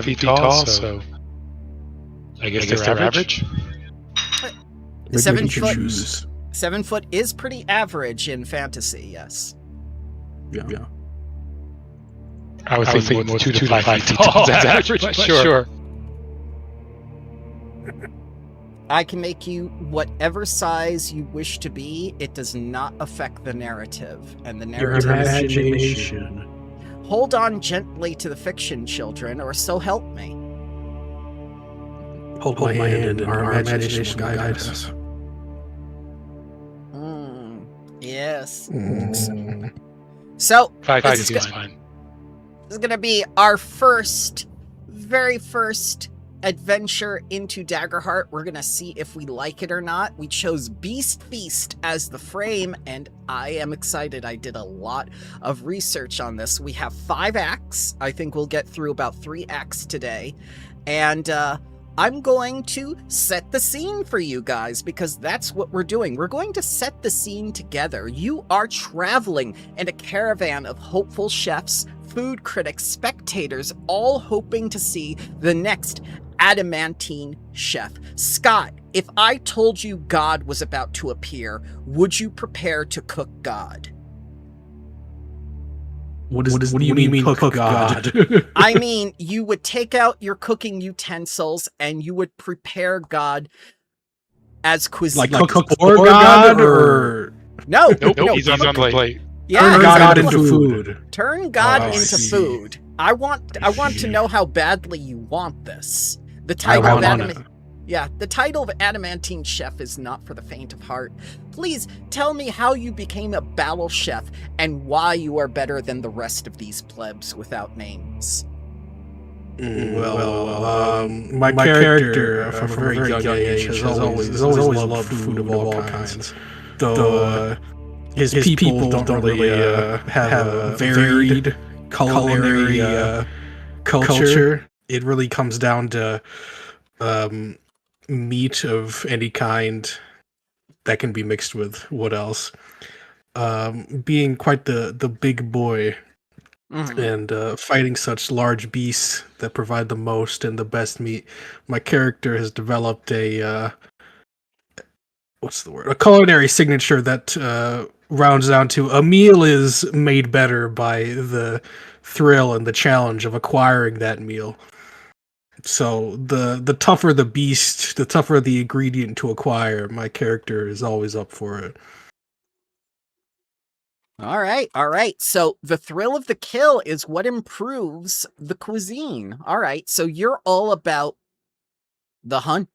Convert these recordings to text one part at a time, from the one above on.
feet tall, so I guess they're average. Maybe 7 you can foot. choose. 7 foot is pretty average in fantasy, yes. Yeah. I was thinking more 2 to 5 feet tall. That's average, but sure. I can make you whatever size you wish to be. It does not affect the narrative. And the Your narrative imagination. Hold on gently to the fiction, children, or so help me. Hold my hand and our imagination will guide us. Yes. Mm. So, 5 this feet is fine. is going to be our very first adventure into Daggerheart. We're going to see if we like it or not. We chose Beast Feast as the frame, and I am excited. I did a lot of research on this. We have 5 acts. I think we'll get through about 3 acts today. And I'm going to set the scene for you guys, because that's what we're doing. We're going to set the scene together. You are traveling in a caravan of hopeful chefs, food critics, spectators, all hoping to see the next adamantine chef. Scott, if I told you God was about to appear, would you prepare to cook God? What do you mean cook God? I mean, you would take out your cooking utensils and you would prepare God as cuisine. Like cook for God, or No, Nope, no, he's on the plate. yeah, turn exactly. God into food? Turn God Oh, I into see. food. I want to know how badly you want this. The I title of want it. the title of Adamantine Chef is not for the faint of heart. Please tell me how you became a battle chef and why you are better than the rest of these plebs without names. My character from a very young age has always loved food of all kinds. Though his people don't really have a varied culinary culture. It really comes down to meat of any kind that can be mixed with what else. Being quite the big boy and fighting such large beasts that provide the most and the best meat, my character has developed a a culinary signature that rounds down to a meal is made better by the thrill and the challenge of acquiring that meal. So the tougher the beast, the tougher the ingredient to acquire, my character is always up for it. All right. So the thrill of the kill is what improves the cuisine. All right. So you're all about the hunt.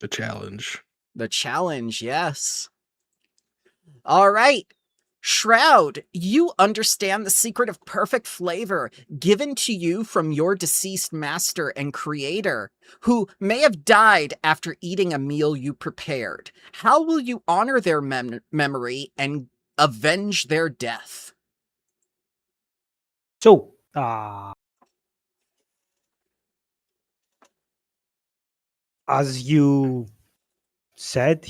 The challenge. The challenge, yes. All right. Shroud, you understand the secret of perfect flavor given to you from your deceased master and creator, who may have died after eating a meal you prepared. How will you honor their memory and avenge their death? So, as you said,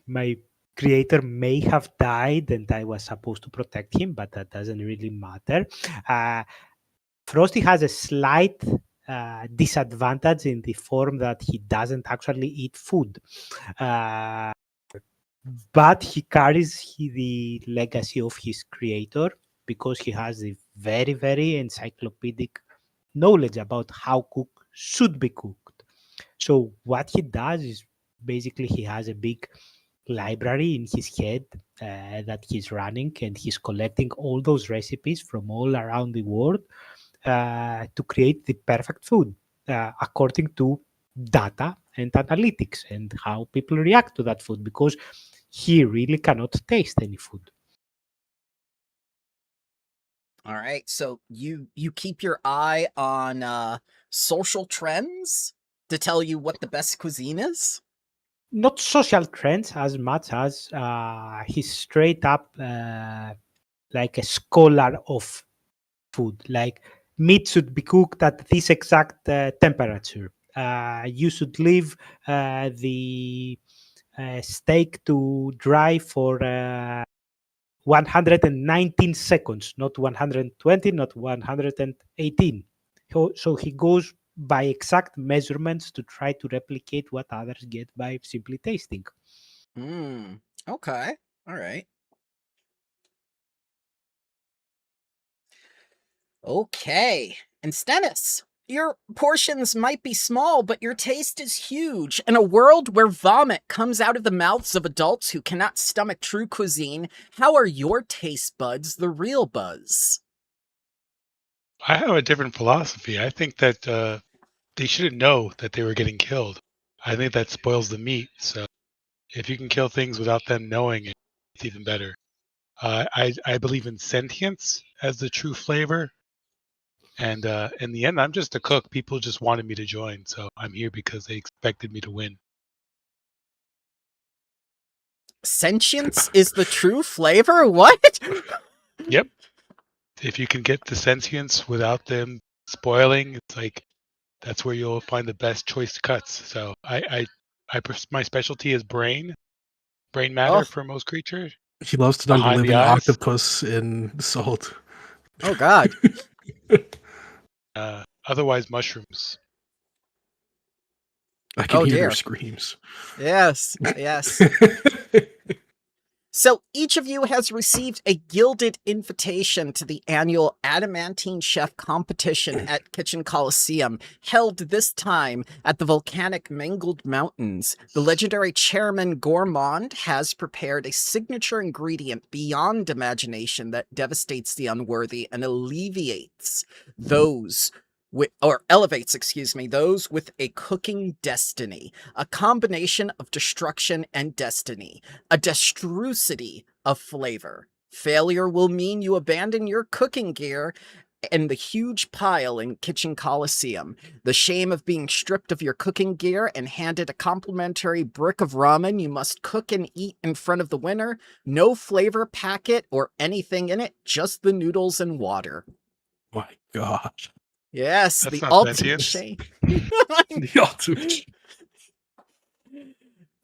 my creator may have died and I was supposed to protect him, but that doesn't really matter. Frosty has a slight disadvantage in the form that he doesn't actually eat food. But he carries the legacy of his creator because he has a very, very encyclopedic knowledge about how cook should be cooked. So what he does is basically he has a big library in his head that he's running, and he's collecting all those recipes from all around the world to create the perfect food according to data and analytics and how people react to that food, because he really cannot taste any food. All right, so you keep your eye on social trends to tell you what the best cuisine is? Not social trends as much as he's straight up like a scholar of food. Like, meat should be cooked at this exact temperature. You should leave the steak to dry for 119 seconds, not 120, not 118. So he goes by exact measurements to try to replicate what others get by simply tasting. Okay. All right. Okay. And Stennis, your portions might be small, but your taste is huge. In a world where vomit comes out of the mouths of adults who cannot stomach true cuisine, how are your taste buds the real buzz? I have a different philosophy. I think that they shouldn't know that they were getting killed. I think that spoils the meat. So if you can kill things without them knowing it, it's even better. I believe in sentience as the true flavor. And in the end, I'm just a cook. People just wanted me to join, so I'm here because they expected me to win. Sentience is the true flavor? What? Yep. If you can get the sentience without them spoiling, it's like that's where you'll find the best choice cuts. So my specialty is brain matter Oh. for most creatures. He loves to dunk a Behind the living eyes. octopus in salt. Oh, God. Otherwise, mushrooms. I can Oh, hear dear. their screams. Yes, yes. So each of you has received a gilded invitation to the annual Adamantine Chef Competition at Kitchen Coliseum, held this time at the volcanic Mangled Mountains. The legendary Chairman Gourmand has prepared a signature ingredient beyond imagination that devastates the unworthy and alleviates those elevates, those with a cooking destiny, a combination of destruction and destiny, a destrucity of flavor. Failure will mean you abandon your cooking gear and the huge pile in Kitchen Coliseum. The shame of being stripped of your cooking gear and handed a complimentary brick of ramen you must cook and eat in front of the winner. No flavor packet or anything in it, just the noodles and water. My God. Yes, That's the not ultimate sentience. shame. The ultimate.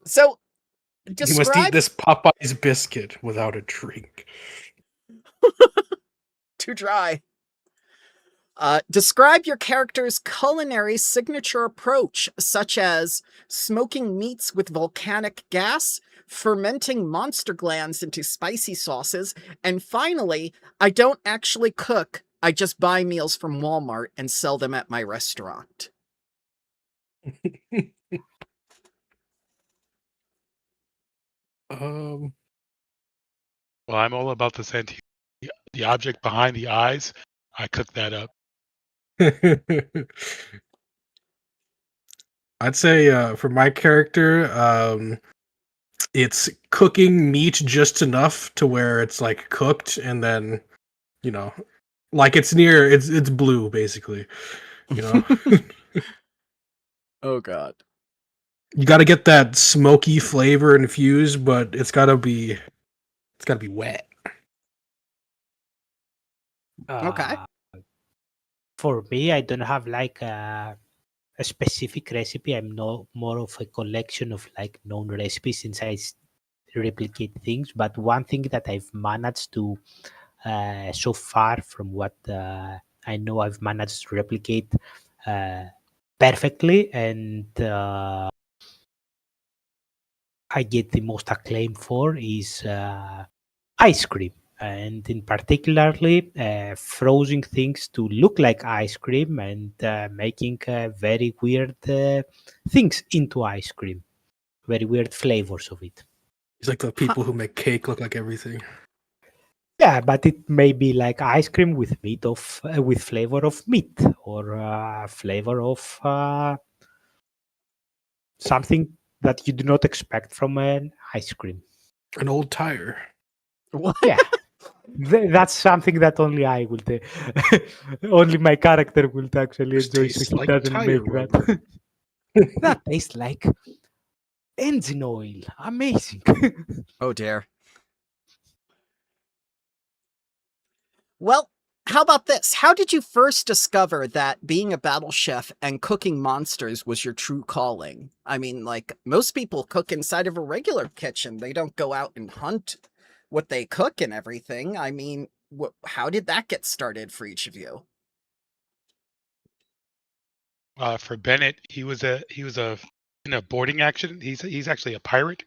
So, You must eat describe this Popeye's biscuit without a drink. too dry. Describe your character's culinary signature approach, such as smoking meats with volcanic gas, fermenting monster glands into spicy sauces, and finally, I don't actually cook, I just buy meals from Walmart and sell them at my restaurant. Um, Well, I'm all about the sentience. The object behind the eyes, I cook that up. I'd say for my character, it's cooking meat just enough to where it's like cooked, and then like it's blue basically. Oh, God. You got to get that smoky flavor infused, but it's got to be wet. Okay. For me, I don't have like a specific recipe. I'm more of a collection of like known recipes since replicate things. But one thing that I've managed to so far from what I know I've managed to replicate perfectly, and I get the most acclaim for is ice cream, and in particularly frozen things to look like ice cream and making very weird things into ice cream, very weird flavors of it. It's like the people who make cake look like everything. Yeah, but it may be like ice cream with with flavor of meat or flavor of something that you do not expect from an ice cream. An old tire. What? Yeah, that's something that only I will do. Only my character will actually This enjoy, tastes so he like doesn't tire make rubber. that. That tastes like engine oil. Amazing. Oh, dear. Well, how about this? How did you first discover that being a battle chef and cooking monsters was your true calling? I mean, like, most people cook inside of a regular kitchen. They don't go out and hunt what they cook and everything. I mean, how did that get started for each of you? For Bennett, he was in a boarding accident. He's actually a pirate,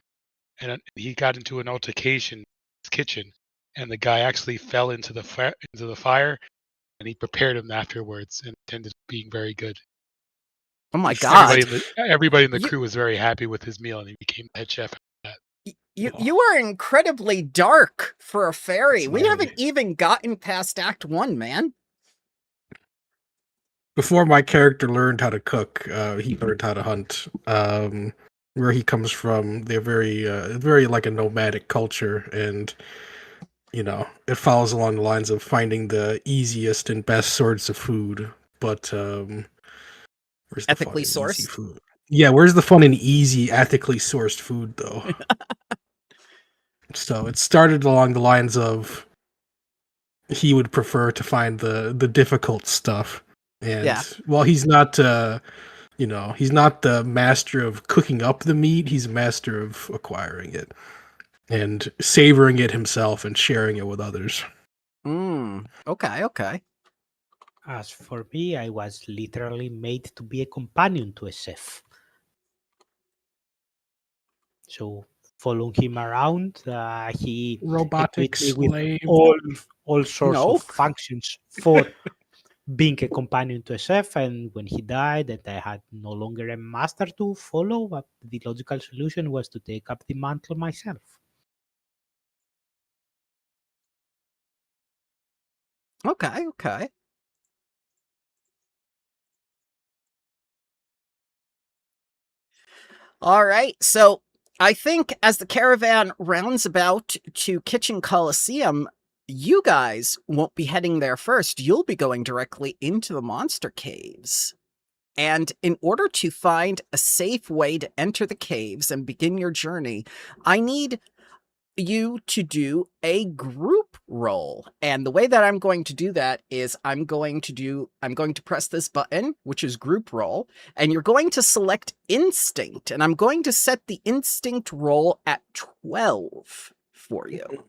and he got into an altercation in his kitchen, and the guy actually fell into the fire, and he prepared him afterwards, and it ended up being very good. Oh my God. Everybody in the You- crew was very happy with his meal, and he became the head chef after that. You are incredibly dark for a fairy. We Sorry. haven't even gotten past Act 1, man. Before my character learned how to cook, he learned how to hunt. Where he comes from, they're very like a nomadic culture, and it follows along the lines of finding the easiest and best sorts of food. But where's the Ethically fun in easy sourced? food? Yeah, where's the fun in easy, ethically sourced food, though? So it started along the lines of he would prefer to find the difficult stuff, and Yeah. while he's not he's not the master of cooking up the meat, he's a master of acquiring it and savoring it himself and sharing it with others. Okay. As for me, I was literally made to be a companion to a chef. So following him around, he Robotic equipped me with slave. all sorts No. of functions for being a companion to a chef. And when he died and I had no longer a master to follow, the logical solution was to take up the mantle myself. Okay. All right. So I think as the caravan rounds about to Kitchen Coliseum, you guys won't be heading there first. You'll be going directly into the monster caves. And in order to find a safe way to enter the caves and begin your journey, I need you to do a group roll. And the way that I'm going to do that is I'm going to press this button, which is group roll, and you're going to select instinct. And I'm going to set the instinct roll at 12 for you.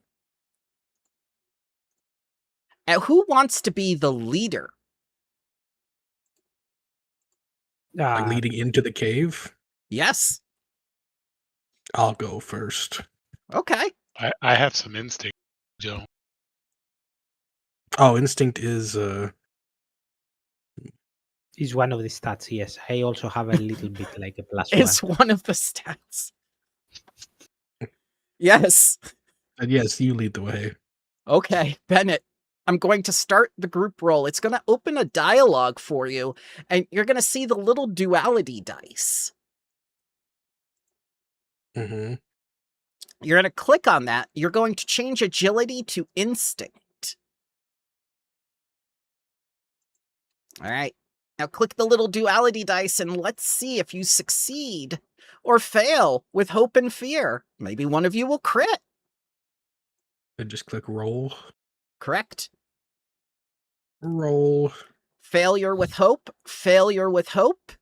Now, who wants to be the leader? Like leading into the cave. Yes. I'll go first. Okay. I have some instinct, Joe. Oh, instinct is Is one of the stats, yes. I also have a little bit like a +1. It's one of the stats. Yes. and yes, you lead the way. Okay, Bennett, I'm going to start the group roll. It's going to open a dialogue for you, and you're going to see the little duality dice. Mm-hmm. You're going to click on that. You're going to change agility to instinct. All right. Now click the little duality dice and let's see if you succeed or fail with hope and fear. Maybe one of you will crit. And just click roll. Correct. Roll. Failure with hope. Failure with hope.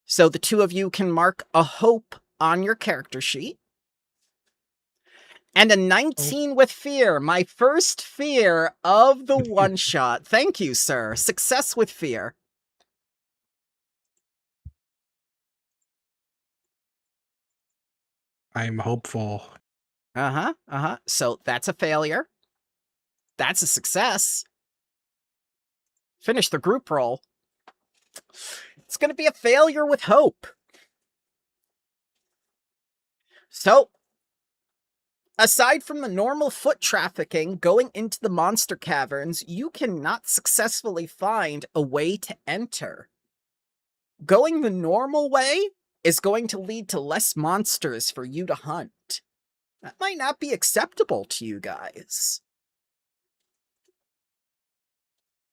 So the two of you can mark a hope on your character sheet. And a 19 with fear, my first fear of the one-shot. Thank you, sir. Success with fear. I'm hopeful. So that's a failure. That's a success. Finish the group roll. It's going to be a failure with hope. So, aside from the normal foot trafficking going into the monster caverns, you cannot successfully find a way to enter. Going the normal way is going to lead to less monsters for you to hunt. That might not be acceptable to you guys.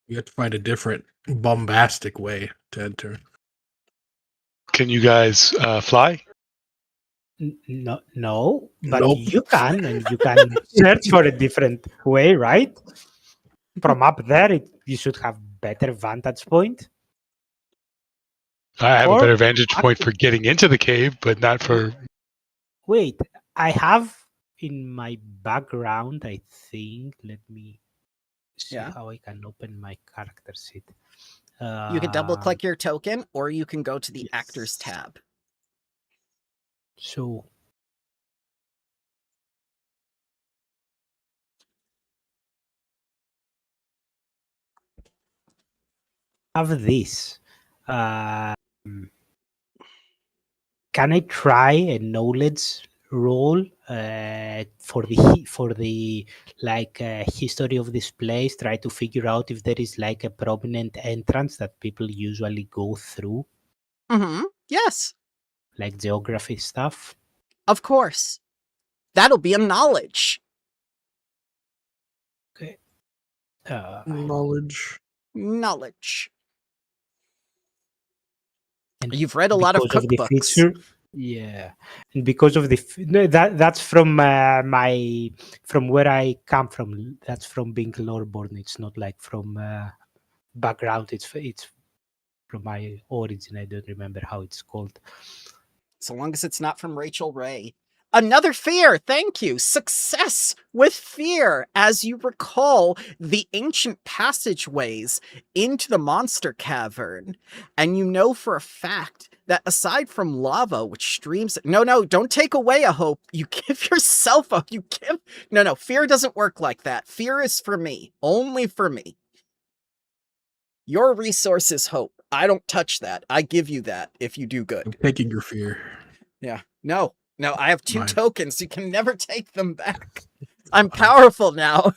You have to find a different bombastic way to enter. Can you guys fly? No, but Nope. you can, and you can search for a different way, right? From up there, you should have better vantage point. I have a Or better vantage point for getting into the cave, but not for. Wait, I have in my background, I think. Let me see Yeah. how I can open my character sheet. You can double click your token, or you can go to the Yes. Actors tab. So have this. Can I try a knowledge roll for the like history of this place? Try to figure out if there is like a prominent entrance that people usually go through, Yes, like geography stuff. of course. That'll be a knowledge. Okay. Knowledge. Knowledge. And You've read a lot of because of the cookbooks. feature, yeah, and because of the no, that's from from where I come from. That's from being loreborn. It's not like from background. It's from my origin. I don't remember how it's called. So long as it's not from Rachel Ray. Another fear, thank you. Success with fear. As you recall, the ancient passageways into the monster cavern. And you know for a fact that aside from lava, which streams... No, don't take away a hope. You give yourself a... No, fear doesn't work like that. Fear is for me. Only for me. Your resource is hope. I don't touch that. I give you that if you do good. I'm taking your fear. Yeah. No, I have 2 Mine. tokens. You can never take them back. I'm powerful now.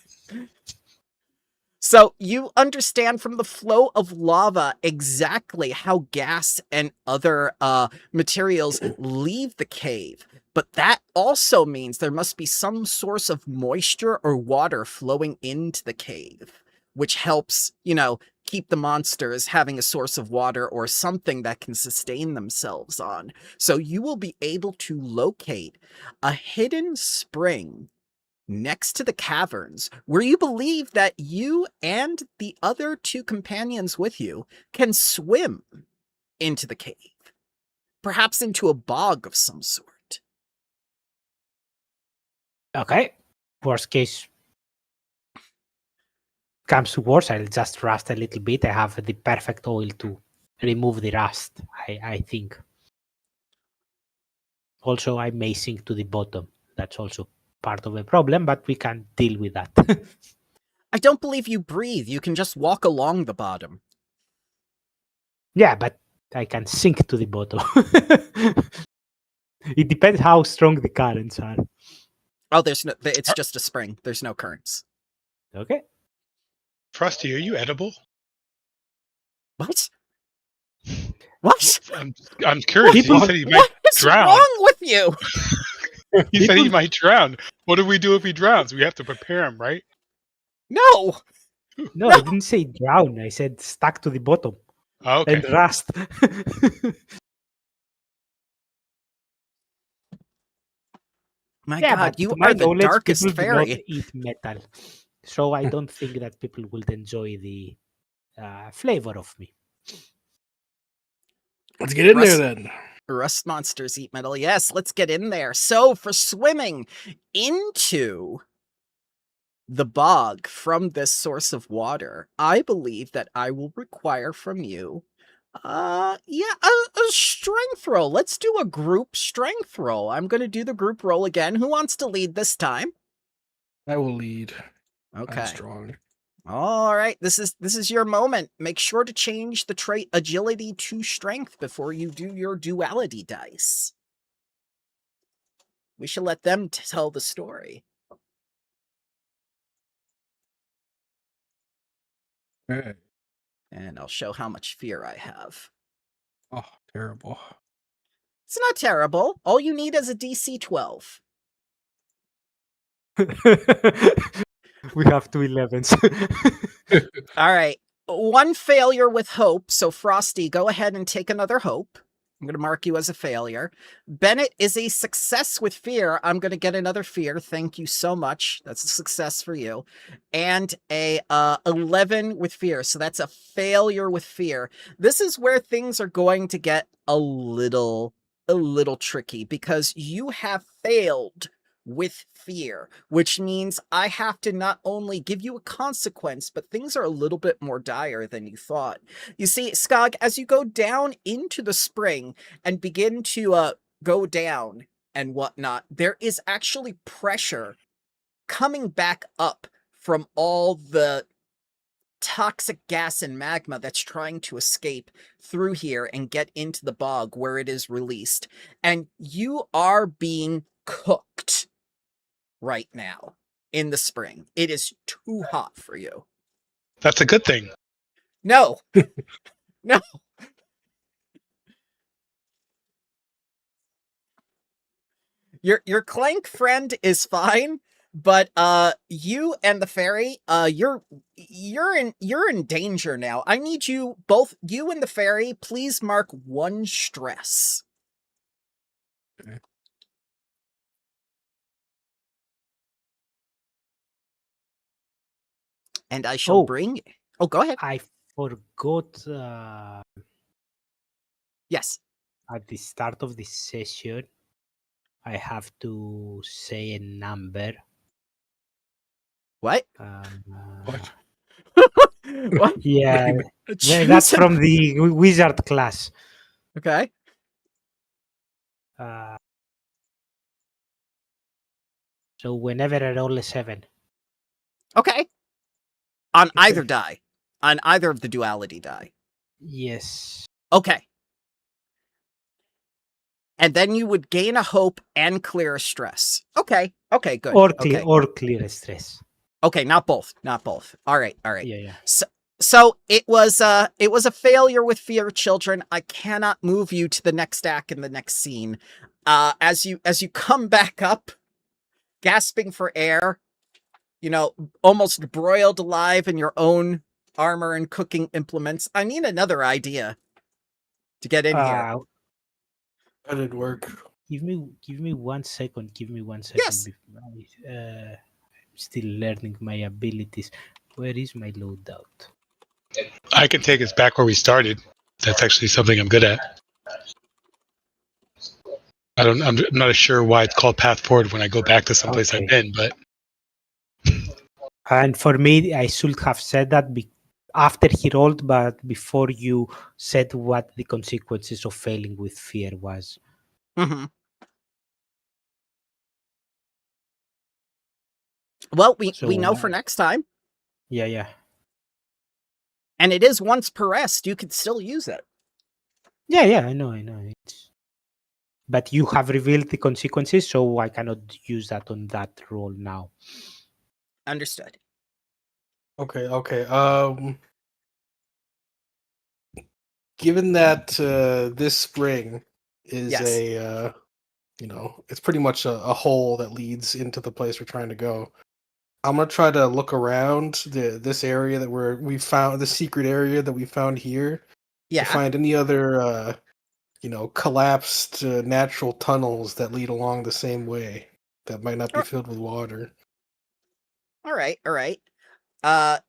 So you understand from the flow of lava exactly how gas and other materials leave the cave. But that also means there must be some source of moisture or water flowing into the cave, which helps, keep the monsters having a source of water or something that can sustain themselves on. So you will be able to locate a hidden spring next to the caverns, where you believe that you and the other 2 companions with you can swim into the cave, perhaps into a bog of some sort. Okay. Worst case comes to worst, I'll just rust a little bit. I have the perfect oil to remove the rust, I think. Also, I may sink to the bottom. That's also part of the problem, but we can deal with that. I don't believe you breathe. You can just walk along the bottom. Yeah, but I can sink to the bottom. It depends how strong the currents are. Oh, it's just a spring. There's no currents. Okay. Frosty, are you edible? What? What? I'm curious. People- He said he might What is drown. wrong with you? He said he might drown. What do we do if he drowns? We have to prepare him, right? No. No, I didn't say drown. I said stuck to the bottom Oh, okay. and rust. My Yeah, God, but you to my are the knowledge, darkest people do not fairy. eat metal. So I don't think that people will enjoy the flavor of me. Let's get in there Rust- then. Rust monsters eat metal. Yes, let's get in there. So for swimming into the bog from this source of water, I believe that I will require from you, a strength roll. Let's do a group strength roll. I'm going to do the group roll again. Who wants to lead this time? I will lead. Okay. I'm strong. All right, this is your moment. Make sure to change the trait agility to strength before you do your duality dice. We should let them tell the story. Okay. And I'll show how much fear I have. Oh, terrible. It's not terrible. All you need is a DC 12. We have 2 11s. All right. 1 failure with hope. So Frosty, go ahead and take another hope. I'm going to mark you as a failure. Bennett is a success with fear. I'm going to get another fear. Thank you so much. That's a success for you. And a 11 with fear. So that's a failure with fear. This is where things are going to get a little tricky, because you have failed with fear, which means I have to not only give you a consequence, but things are a little bit more dire than you thought. You see, Skog, as you go down into the spring and begin to go down and whatnot, there is actually pressure coming back up from all the toxic gas and magma that's trying to escape through here and get into the bog where it is released. And you are being cooked right now in the spring. It is too hot for you. That's a good thing. No. No. Your clank friend is fine, but you and the fairy, you're in danger now. I need you both, you and the fairy, please mark 1 stress. Okay. And I shall Oh. bring. Oh, go ahead. I forgot Yes. at the start of the session, I have to say a number. What? What? What? Yeah, Choose that's a- from the wizard class. Okay. So whenever I roll a 7. Okay. On Okay. either die. On either of the duality die. Yes. Okay. And then you would gain a hope and clear a stress. Okay. Okay, good. Or Okay. clear stress. Okay, not both. Not both. All right. All right. Yeah. So it was a failure with fear, children. I cannot move you to the next act in the next scene. As you come back up, gasping for air, you know, almost broiled alive in your own armor and cooking implements. I need another idea to get in here. That did work. Give me 1 second. Give me 1 second. Yes. I'm still learning my abilities. Where is my loadout? I can take us back where we started. That's actually something I'm good at. I'm not sure why it's called Path Forward when I go back to someplace I've Okay. been, but And for me, I should have said that after he rolled, but before you said what the consequences of failing with fear was. Mm-hmm. Well, we know for next time. Yeah. And it is once per rest. You could still use it. Yeah, I know. But you have revealed the consequences, so I cannot use that on that roll now. Understood. Okay. Given that this spring is Yes. it's pretty much a hole that leads into the place we're trying to go. I'm gonna try to look around this area that we found, the secret area that we found here, Yeah. to find any other collapsed natural tunnels that lead along the same way that might not be filled with water. All right.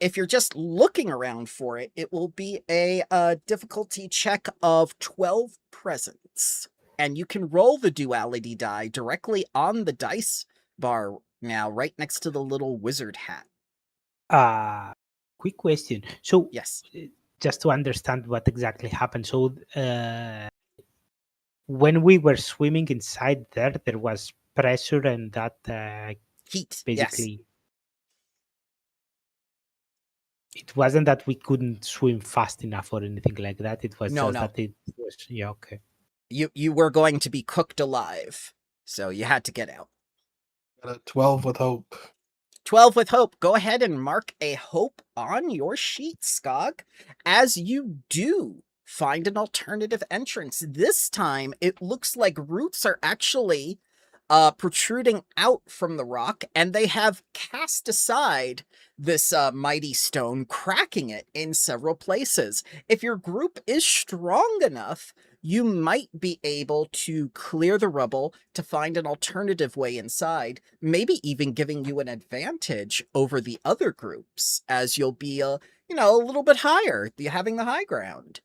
If you're just looking around for it, it will be a difficulty check of 12 presence. And you can roll the duality die directly on the dice bar now, right next to the little wizard hat. Quick question. So, Yes. just to understand what exactly happened. So, when we were swimming inside there was pressure and that Heat. basically. Yes. It wasn't that we couldn't swim fast enough or anything like that. It was No. that it was, okay. You were going to be cooked alive, so you had to get out. Got a 12 with hope. 12 with hope. Go ahead and mark a hope on your sheet, Skog. As you do find an alternative entrance. This time, it looks like roots are actually protruding out from the rock, and they have cast aside this mighty stone, cracking it in several places. If your group is strong enough, you might be able to clear the rubble to find an alternative way inside, maybe even giving you an advantage over the other groups, as you'll be a little bit higher, having the high ground.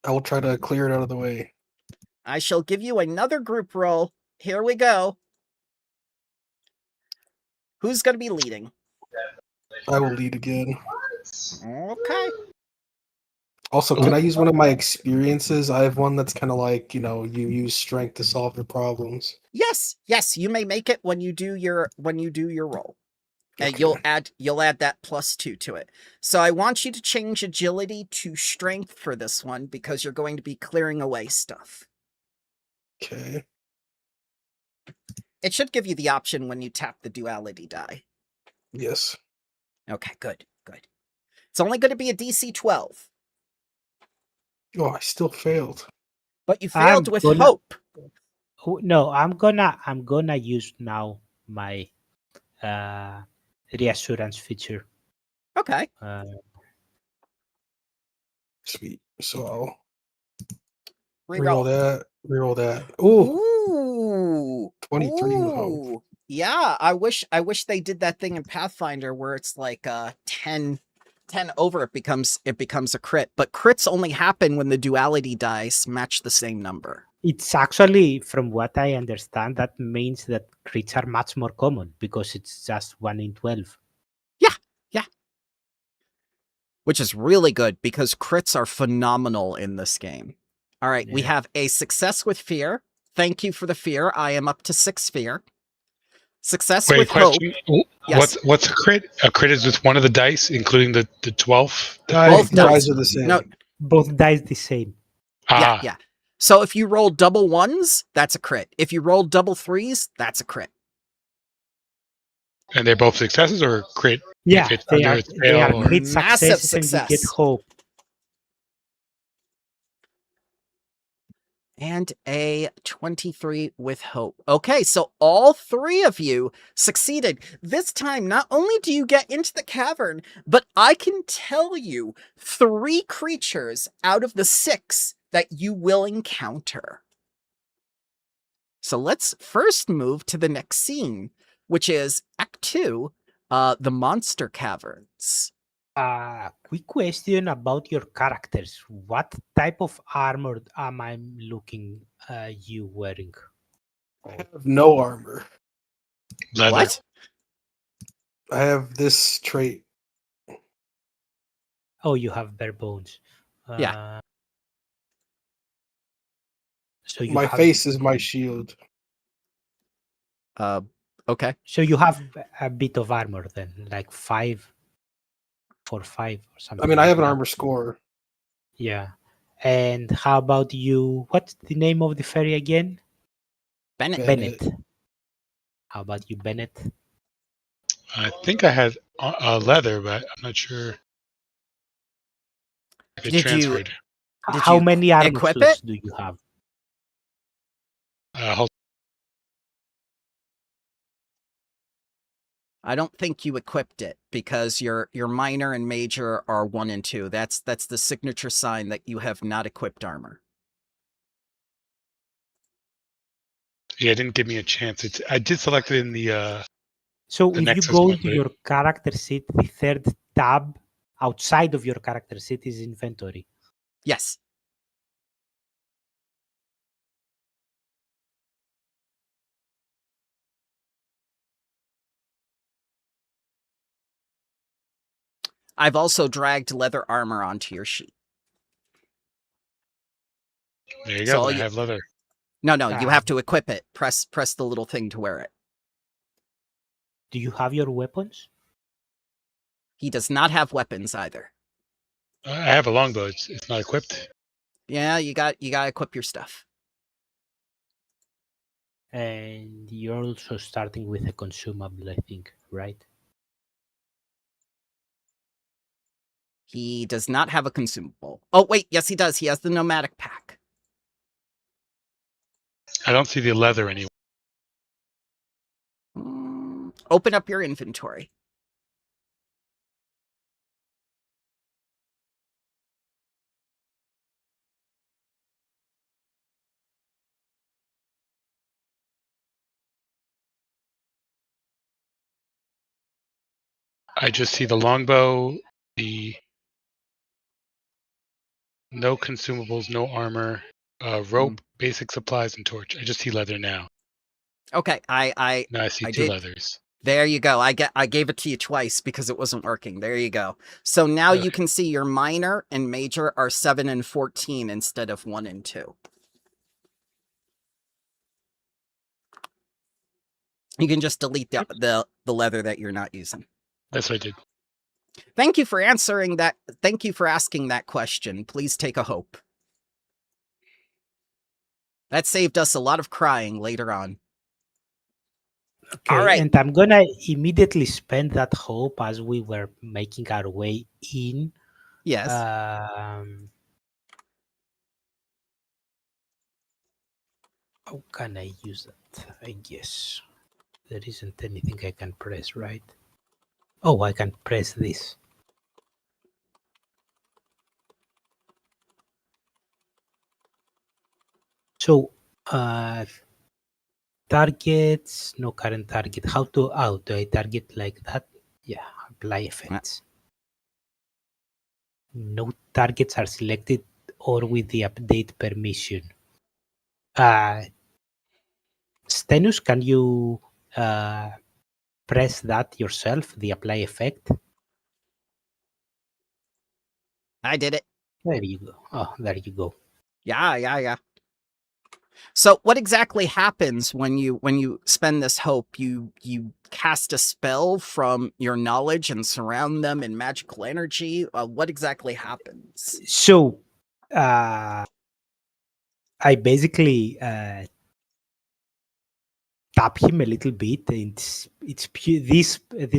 I will try to clear it out of the way. I shall give you another group roll. Here we go. Who's going to be leading? I will lead again. Okay. Also, can I use one of my experiences? I have one that's kind of like, you use strength to solve your problems. Yes, you may make it when you do your roll. Okay. You'll add that +2 to it. So I want you to change agility to strength for this one because you're going to be clearing away stuff. Okay. It should give you the option when you tap the duality die. Yes. Okay, good. It's only going to be a DC 12, Oh, I still failed. but you failed I'm with gonna- hope. No, I'm gonna use now my reassurance feature. Okay. Sweet. So I'll Reroll. reroll that. Ooh, Ooh. 23 with hope. Ooh. Yeah, I wish they did that thing in Pathfinder where it's like 10 over it becomes a crit, but crits only happen when the duality dice match the same number. It's actually, from what I understand, that means that crits are much more common because it's just 1 in 12. Yeah. Which is really good because crits are phenomenal in this game. All right, we Yeah. have a success with fear. Thank you for the fear. I am up to 6 fear. Success Wait, with hope. question. Yes. What's a crit? A crit is with one of the dice, including the 12th die? Both Dice dice. are the same. No, Both dice the same. yeah. So if you roll double ones, that's a crit. If you roll double threes, that's a crit. And they're both successes or crit? Yeah, if it's they under are its fail or crit Massive successes and you get success. hope. And a 23 with hope. Okay, so all 3 of you succeeded. This time, not only do you get into the cavern, but I can tell you 3 creatures out of the 6 that you will encounter. So let's first move to the next scene, which is Act 2, the Monster Caverns. Quick question about your characters. What type of armor am I looking you wearing? I have no armor. leather. What? I have this trait. Oh, you have bare bones. Yeah. So you My have, face is my shield. Okay. So you have a bit of armor then, like 5 for 5 or something. I mean, I like have an that. armor score. Yeah. And how about you? What's the name of the fairy again? Bennett. Bennett. How about you, Bennett? I think I had leather, but I'm not sure if it Did you- transferred. Did How you many armor equip slots it? do you have? Hold I don't think you equipped it because your minor and major are 1 and 2. That's the signature sign that you have not equipped armor. Yeah, it didn't give me a chance. I did select it in the So the if you Nexus go one, into but your character sheet, the third tab outside of your character sheet is inventory. Yes. I've also dragged leather armor onto your sheet. there you So go. all I you- have leather. No, you Ah. have to equip it. Press the little thing to wear it. Do you have your weapons? He does not have weapons either. I have a longbow. It's not equipped. Yeah, you got to equip your stuff. And you're also starting with a consumable, I think, right? He does not have a consumable. Oh, wait, yes he does. He has the nomadic pack. I don't see the leather anywhere. Open up your inventory. I just see the longbow, the no consumables, no armor, rope, basic supplies, and torch. I just see leather now. Okay, Now I see I 2 did- leathers. There you go. I gave it to you twice because it wasn't working. There you go. So now you can see your minor and major are 7 and 14 instead of 1 and 2. You can just delete the leather that you're not using. That's what I did. Thank you for answering that. Thank you for asking that question. Please take a hope. That saved us a lot of crying later on. Okay, All right. and I'm gonna immediately spend that hope as we were making our way in. Yes. How can I use that? I guess there isn't anything I can press, right? Oh, I can press this. So, targets, no current target. How to, do I target like that? Yeah, apply effects. No targets are selected or with the update permission. Stenus, can you press that yourself, the apply effect? I did it. There you go. Oh, there you go. Yeah. So what exactly happens when you spend this hope? You cast a spell from your knowledge and surround them in magical energy. What exactly happens? So, I basically tap him a little bit. This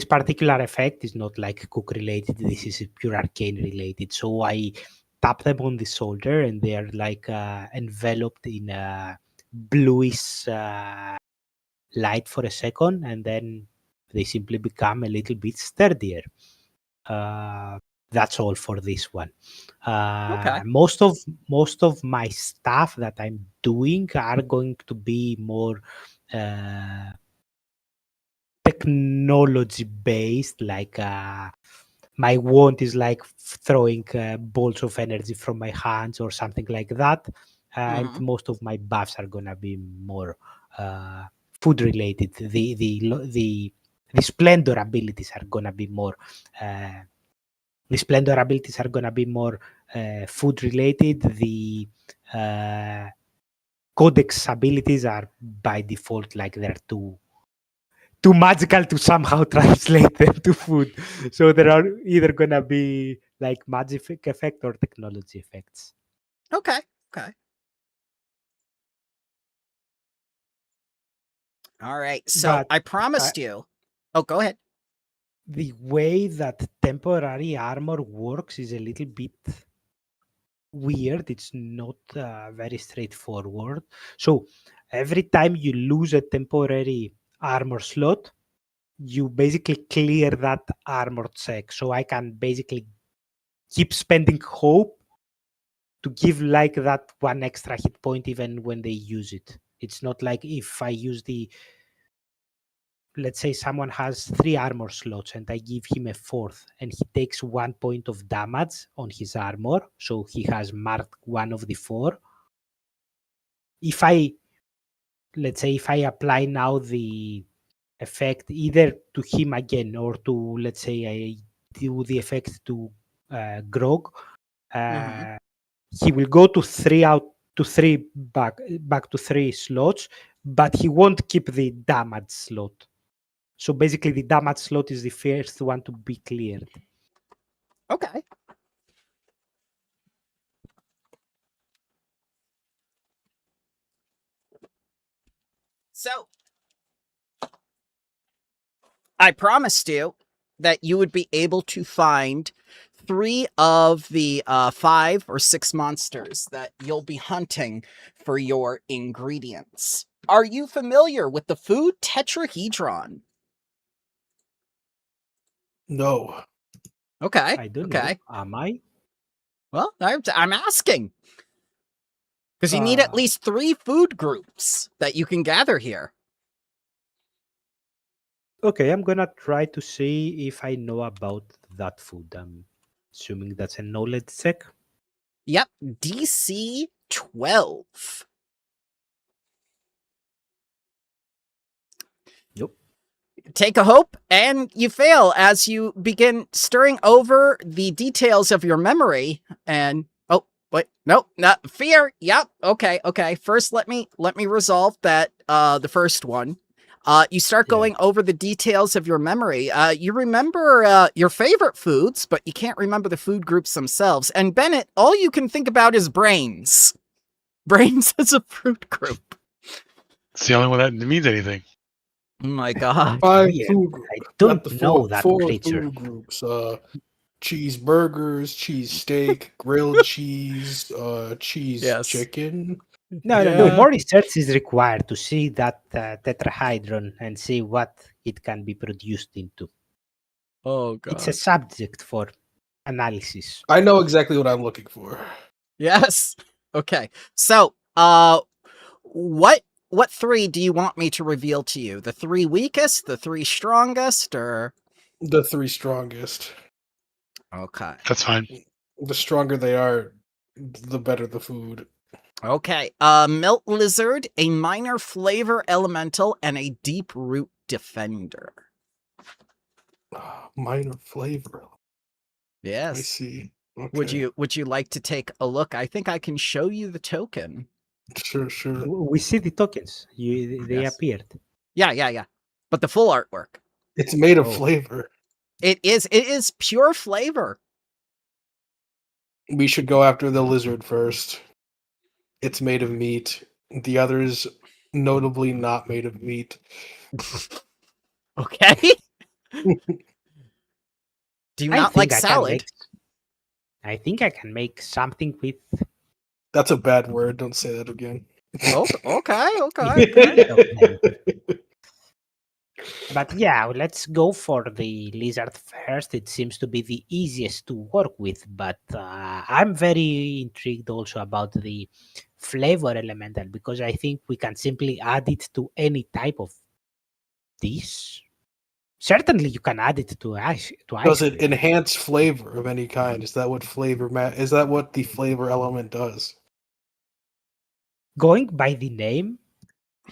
particular effect is not like cook related. This is pure arcane related. So I tap them on the shoulder, and they are like enveloped in a bluish light for a second, and then they simply become a little bit sturdier. That's all for this one. Okay. Most of my stuff that I'm doing are going to be more technology based. Like my wand is like throwing bolts of energy from my hands or something like that. And most of my buffs are gonna be more food related. The splendor abilities are gonna be more. The splendor abilities are gonna be more food related. The codex abilities are by default like they're too magical to somehow translate them to food. So there are either gonna be like magic effect or technology effects. Okay. All right. So But I promised you. Oh, go ahead. the way that temporary armor works is a little bit weird. It's not very straightforward. So every time you lose a temporary armor slot, you basically clear that armor check. So I can basically keep spending hope to give like that one extra hit point even when they use it. It's not like if I use let's say someone has 3 armor slots and I give him a 4th and he takes 1 point of damage on his armor, so he has marked one of the 4. If I, let's say, if I apply now the effect either to him again or to, let's say, I do the effect to Grog, he will go to 3 out to 3 back to 3 slots, but he won't keep the damage slot. So basically, the damage slot is the first one to be cleared. Okay. So I promised you that you would be able to find 3 of the 5 or 6 monsters that you'll be hunting for your ingredients. Are you familiar with the food tetrahedron? No. Okay. I don't know. Am I? Well, I'm asking. Because you need at least 3 food groups that you can gather here. Okay, I'm gonna try to see if I know about that food. I'm assuming that's a knowledge check. Yep, DC 12. Yep. take a hope, and you fail as you begin stirring over the details of your memory. And oh, wait, nope, not fear. Yep, okay. First, let me resolve that. The first one. You start Yeah. going over the details of your memory. You remember your favorite foods, but you can't remember the food groups themselves. And Bennett, all you can think about is brains. Brains as a fruit group. It's the only one that means anything. Oh my god. Five Weird. food I groups. don't Got the know that four creature. food groups. Cheeseburgers, cheese steak, grilled cheese, cheese Yes. chicken. No. Yeah. More research is required to see that tetrahedron and see what it can be produced into. Oh It's a subject for analysis. I know exactly what I'm looking for. Yes. Okay. So, what three do you want me to reveal to you? The three weakest, the three strongest, or The three strongest. okay. That's fine. The stronger they are, the better the food. Okay. Milk lizard, a minor flavor elemental, and a deep root defender. Minor flavor. I Yes. see. Okay. Would you like to take a look? I think I can show you the token. Sure. We see the tokens. They Yes. appeared. Yeah. But the full artwork. It's made of Oh. flavor. It is pure flavor. We should go after the lizard first. It's made of meat. The others, notably not made of meat. Okay. Do you not like salad? I think I can make something with. That's a bad word. Don't say that again. Okay. But yeah, let's go for the lizard first. It seems to be the easiest to work with, but I'm very intrigued also about the flavor elemental because I think we can simply add it to any type of dish. Certainly, you can add it to ice. Does it Cream. enhance flavor of any kind? Is that what is that what the flavor element does? Going by the name,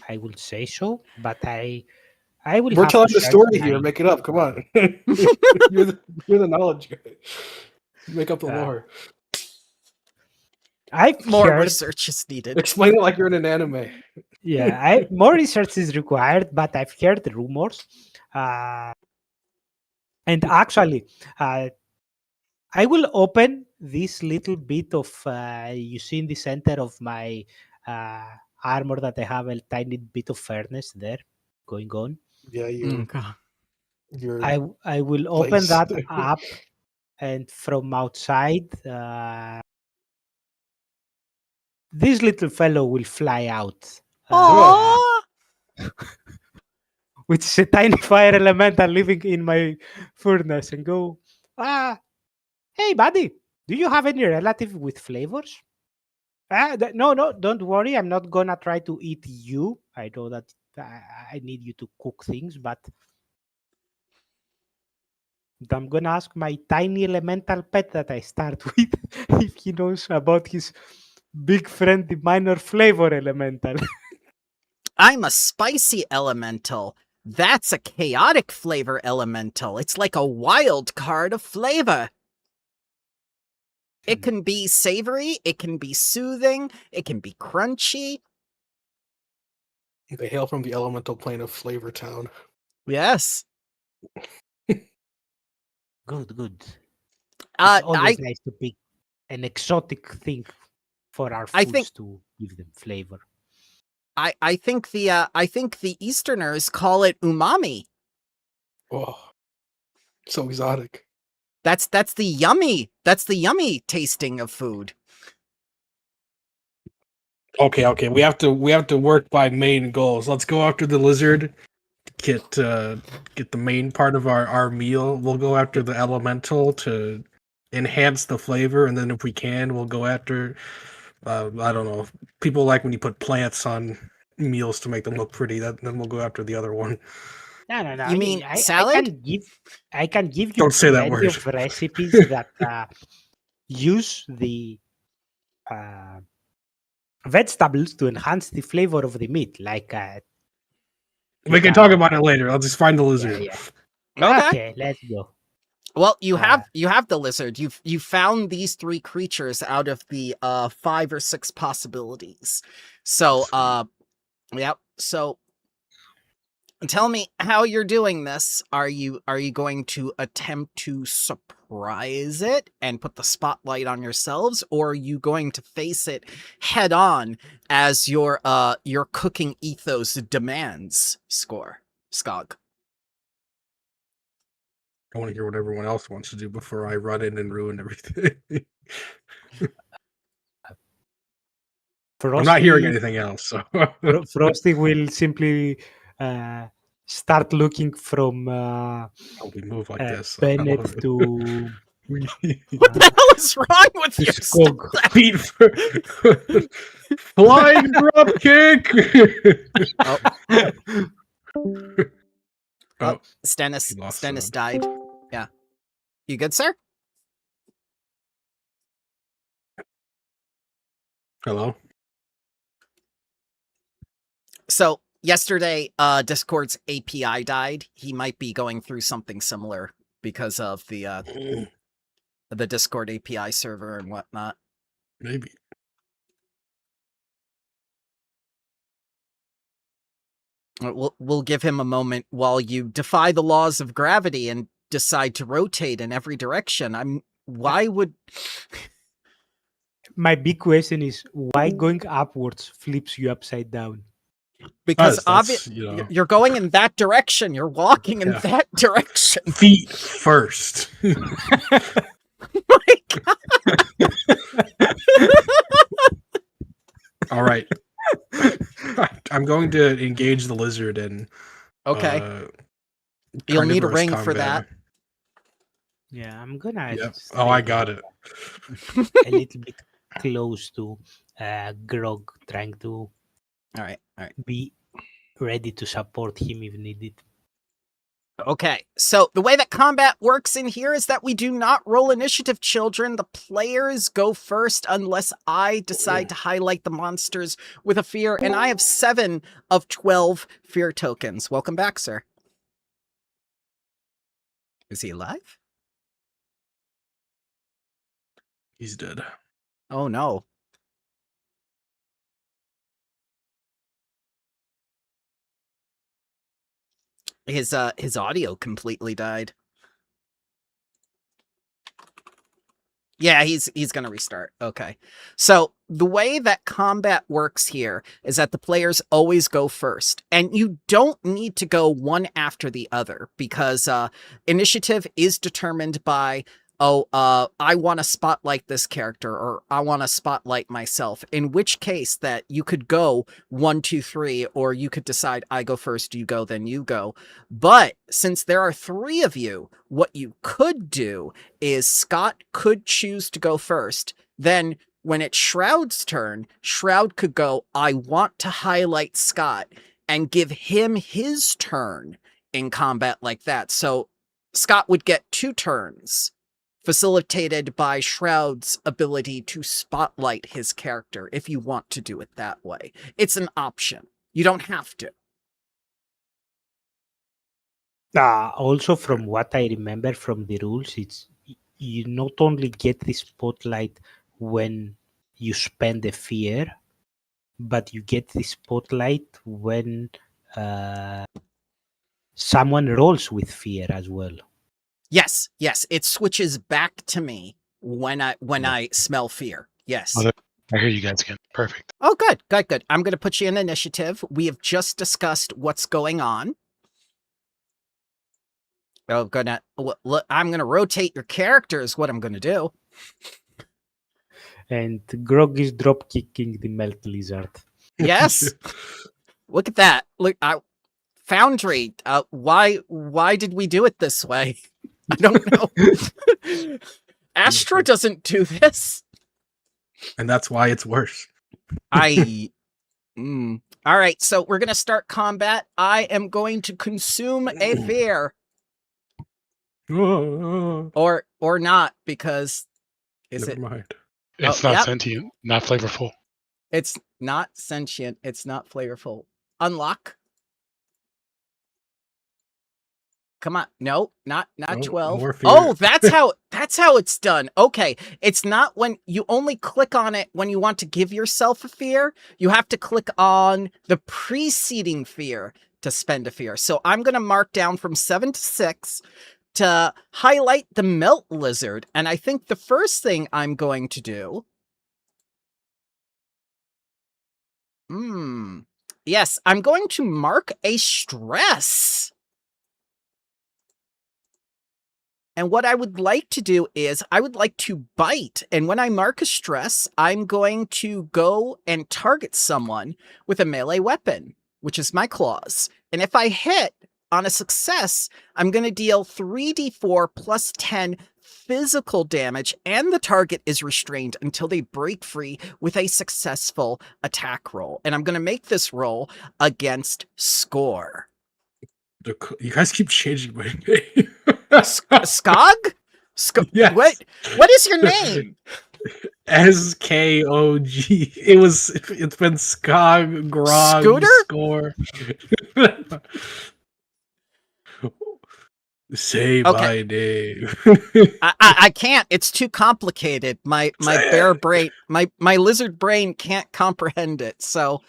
I will say so, but I will. We're have telling to the search story here. my- Make it up. Come on. you're the knowledge guy. Make up the lore. I've More heard. research is needed. Explain it like you're in an anime. Yeah, more research is required, but I've heard rumors. And actually, I will open this little bit of you see in the center of my armor that I have a tiny bit of furnace there going on. Yeah, you're I will open that up, and from outside, this little fellow will fly out. Aww. Which is a tiny fire elemental living in my furnace and go, hey, buddy, do you have any relative with flavors? No, don't worry. I'm not gonna try to eat you. I know that I need you to cook things, but I'm gonna ask my tiny elemental pet that I start with if he knows about his big friend, the minor flavor elemental. I'm a spicy elemental. That's a chaotic flavor elemental. It's like a wild card of flavor. It can be savory, it can be soothing, it can be crunchy. They hail from the elemental plane of Flavor Town. Yes. Good. It's always nice to pick an exotic thing for our foods to give them flavor. I think the Easterners call it umami. Oh, so exotic. That's the yummy tasting of food. Okay. We have to work by main goals. Let's go after the lizard. Get the main part of our meal. We'll go after the elemental to enhance the flavor, and then if we can, we'll go after I don't know. People like when you put plants on meals to make them look pretty. Then we'll go after the other one. No. You mean salad? I can give you Don't say that plenty word. of recipes that use the vegetables to enhance the flavor of the meat, like We can talk about it later. I'll just find the lizard. Yeah. Okay. Okay, let's go. Well, you Uh, have the lizard. You found these 3 creatures out of the 5 or 6 possibilities. So yep. So tell me how you're doing this. Are you going to attempt to surprise it and put the spotlight on yourselves, or are you going to face it head on as your cooking ethos demands? Skog. I want to hear what everyone else wants to do before I run in and ruin everything. Frosty, I'm not hearing anything else. So Frosty will simply start looking from we move like this. I Bennett love it. to What the hell is wrong with to you? Skog. Stop Feet flying drop kick. Oh, He Stennis lost died. Yeah. You good, sir? Hello. So yesterday, Discord's API died. He might be going through something similar because of the Discord API server and whatnot. Maybe. We'll give him a moment while you defy the laws of gravity and decide to rotate in every direction. Why would My big question is why going upwards flips you upside down? because That's, you're going in that direction. You're walking in Yeah. that direction. feet first. My God. All right. I'm going to engage the lizard and Okay. You'll need a ring for that. Yeah, I'm gonna. Yep. stay Oh, I got it. a little bit close to Grog, trying to All right. be ready to support him if needed. Okay, so the way that combat works in here is that we do not roll initiative, children. The players go first unless I decide to highlight the monsters with a fear, and I have 7 of 12 fear tokens. Welcome back, sir. Is he alive? He's dead. Oh, no. His audio completely died. Yeah, he's gonna restart. Okay. So the way that combat works here is that the players always go first. And you don't need to go one after the other because initiative is determined by, I want to spotlight this character or I want to spotlight myself. In which case that you could go 1, 2, 3, or you could decide I go first, you go, then you go. But since there are 3 of you, what you could do is Scott could choose to go first. Then when it's Shroud's turn, Shroud could go, I want to highlight Scott and give him his turn in combat like that. So Scott would get 2 turns, facilitated by Shroud's ability to spotlight his character if you want to do it that way. It's an option. You don't have to. Also, from what I remember from the rules, it's you not only get the spotlight when you spend a fear, but you get the spotlight when someone rolls with fear as well. Yes, it switches back to me when I smell fear. Yes. Oh, I hear you guys again. Perfect. Oh, good. I'm going to put you in initiative. We have just discussed what's going on. I'm going to rotate your character is what I'm going to do. And Grog is drop kicking the melt lizard. Yes. Look at that. Look, Foundry. Why did we do it this way? I don't know. Astra doesn't do this. And that's why it's worse. All right, so we're going to start combat. I am going to consume a fear. Or not, because Never mind. It's not sentient, not flavorful. It's not sentient. It's not flavorful. Unlock. Come on. No, not Oh, 12. more fear. Oh, that's how it's done. Okay. It's not when you only click on it when you want to give yourself a fear. You have to click on the preceding fear to spend a fear. So I'm going to mark down from 7 to 6 to highlight the melt lizard. And I think the first thing I'm going to do. Yes, I'm going to mark a stress. And what I would like to do is I would like to bite. And when I mark a stress, I'm going to go and target someone with a melee weapon, which is my claws. And if I hit on a success, I'm going to deal 3d4 plus 10 physical damage, and the target is restrained until they break free with a successful attack roll. And I'm going to make this roll against score. You guys keep changing my name. Skog? Yes. What is your name? SKOG. It's been Skog, Grog, Scooter? Score. Say Okay. my name. I can't. It's too complicated. My bear brain, my lizard brain can't comprehend it. So,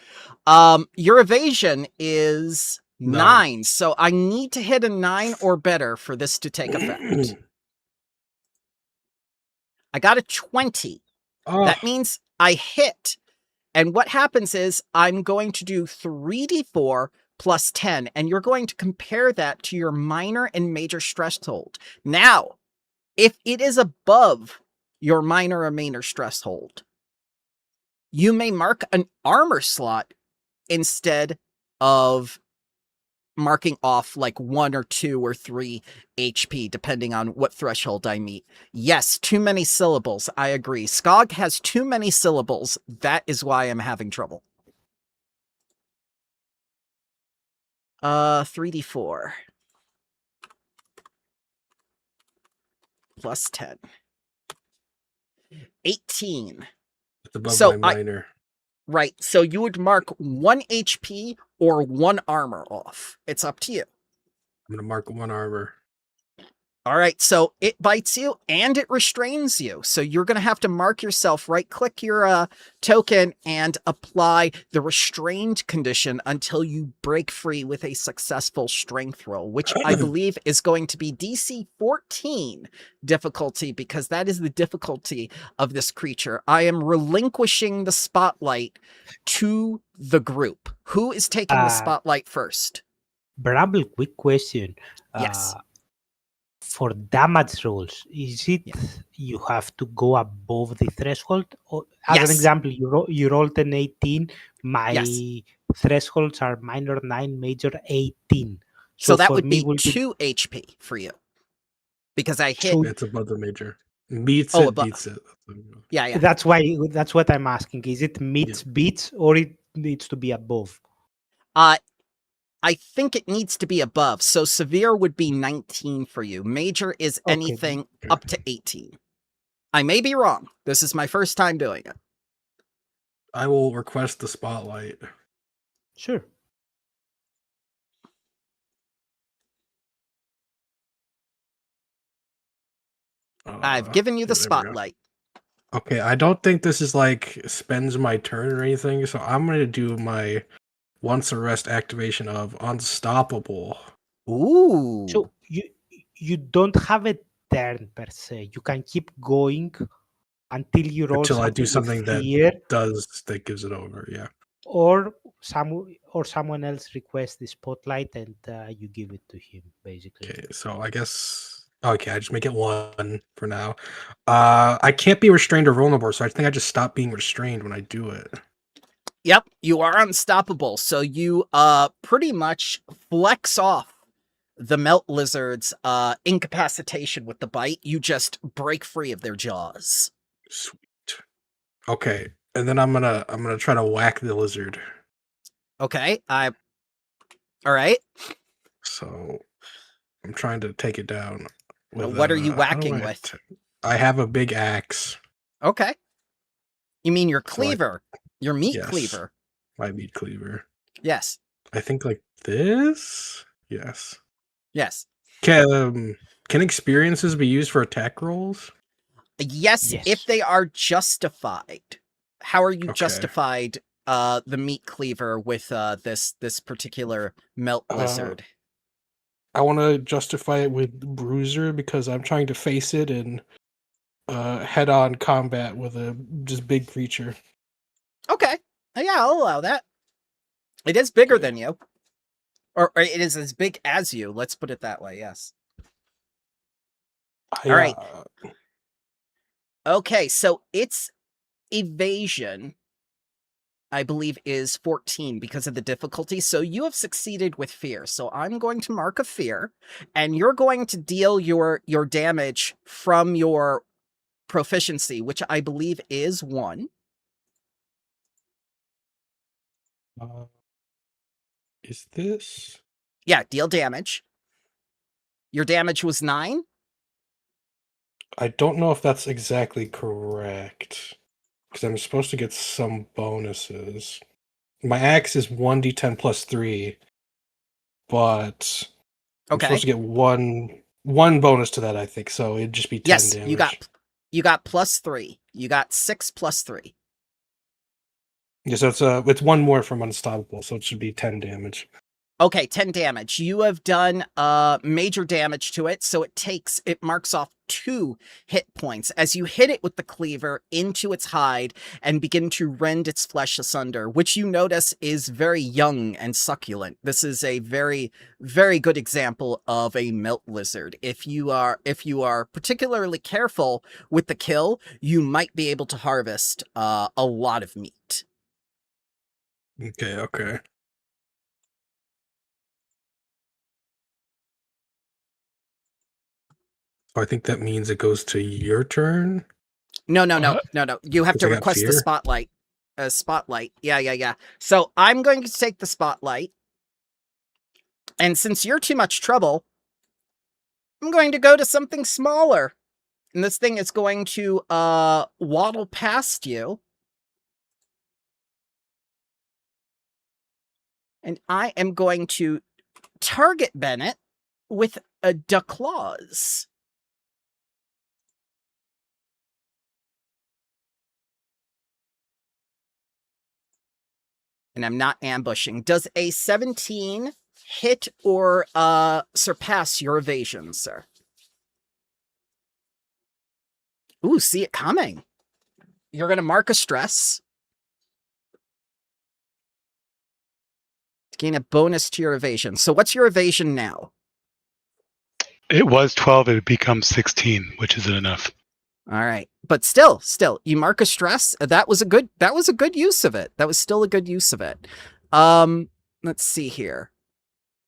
your evasion is 9. So I need to hit a 9 or better for this to take effect. I got a 20. Oh, That means I hit. And what happens is I'm going to do 3d4 plus 10, and you're going to compare that to your minor and major stress hold. Now, if it is above your minor or major stress hold, you may mark an armor slot instead of marking off like 1 or 2 or 3 HP, depending on what threshold I meet. Yes, too many syllables. I agree. Skog has too many syllables. That is why I'm having trouble. 3d4 plus 10. 18. it's above So my minor. Right. So you would mark 1 HP or 1 armor off. It's up to you. I'm gonna mark 1 armor. All right. So it bites you and it restrains you. So you're going to have to mark yourself, right click your token and apply the restrained condition until you break free with a successful strength roll, which I believe is going to be DC 14 difficulty, because that is the difficulty of this creature. I am relinquishing the spotlight to the group. Who is taking the spotlight first? Bramble, quick question. Yes. For damage rolls, is it you have to go above the threshold? Or, as Yes. an example, you rolled an 18. My Yes. thresholds are minor 9, major 18. So that for would me be 2 HP for you. Because I hit. So- It's above the major. Meets Oh, it, above. beats it. Yeah. That's what I'm asking. Is it meets beats, or it needs to be above? I think it needs to be above. So severe would be 19 for you. Major is anything up to 18. I may be wrong. This is my first time doing it. I will request the spotlight. Sure. I've given you the spotlight. Okay, I don't think this is like spends my turn or anything, so I'm gonna do my once a rest activation of Unstoppable. Ooh. So you don't have a turn per se. You can keep going until you roll Until I do something something with fear, that gives it over, yeah. or someone else requests the spotlight and you give it to him, basically. Okay, so I guess I just make it 1 for now. I can't be restrained or vulnerable, so I think I just stop being restrained when I do it. Yep, you are unstoppable. So you pretty much flex off the melt lizard's incapacitation with the bite. You just break free of their jaws. Sweet. Okay, and then I'm gonna try to whack the lizard. Okay, all right. So I'm trying to take it down. What are you whacking with? I have a big axe. Okay. You mean your cleaver? Your meat cleaver? My meat cleaver. Yes. I think like this? Yes. Yes. Can experiences be used for attack rolls? Yes, Yes. if they are justified. How are you Okay. justified the meat cleaver with this particular melt lizard? I want to justify it with Bruiser because I'm trying to face it in head-on combat with a just big creature. Okay. Yeah, I'll allow that. It is bigger Okay. than you. Or it is as big as you, let's put it that way, yes. All right. Okay, so its evasion, I believe, is 14 because of the difficulty. So you have succeeded with fear. So I'm going to mark a fear, and you're going to deal your damage from your proficiency, which I believe is 1. Is this? Yeah, deal damage. Your damage was 9? I don't know if that's exactly correct. Because I'm supposed to get some bonuses. My axe is 1d10 plus 3. But I'm supposed to Okay. get one bonus to that, I think. So it'd just be 10 Yes, damage. you got plus 3. You got 6 plus 3. Yeah, so it's one more from Unstoppable, so it should be 10 damage. Okay, 10 damage. You have done major damage to it, so it marks off 2 hit points as you hit it with the cleaver into its hide and begin to rend its flesh asunder, which you notice is very young and succulent. This is a very, very good example of a melt lizard. If you are particularly careful with the kill, you might be able to harvest a lot of meat. Okay. I think that means it goes to your turn. No. You have to I got request the fear? spotlight. Spotlight. Yeah. So I'm going to take the spotlight. And since you're too much trouble, I'm going to go to something smaller. And this thing is going to waddle past you. And I am going to target Bennett with a claws. And I'm not ambushing. Does a 17 hit or surpass your evasion, sir? Ooh, see it coming. You're going to mark a stress to gain a bonus to your evasion. So what's your evasion now? It was 12. It becomes 16, which isn't enough. All right. But still, you mark a stress. That was a good use of it. That was still a good use of it. Let's see here.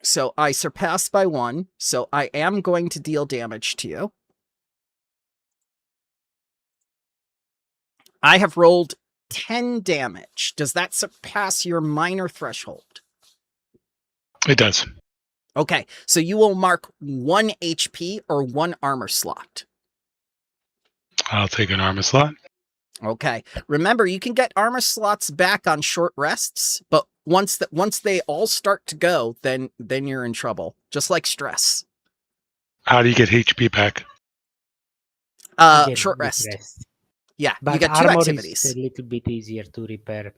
So I surpassed by 1. So I am going to deal damage to you. I have rolled 10 damage. Does that surpass your minor threshold? It does. Okay. So you will mark 1 HP or 1 armor slot. I'll take an armor slot. Okay. Remember, you can get armor slots back on short rests, but once they all start to go, then you're in trouble. Just like stress. How do you get HP back? Again, Short with rest. Yeah, But you get 2 armor activities. is a little bit easier to repair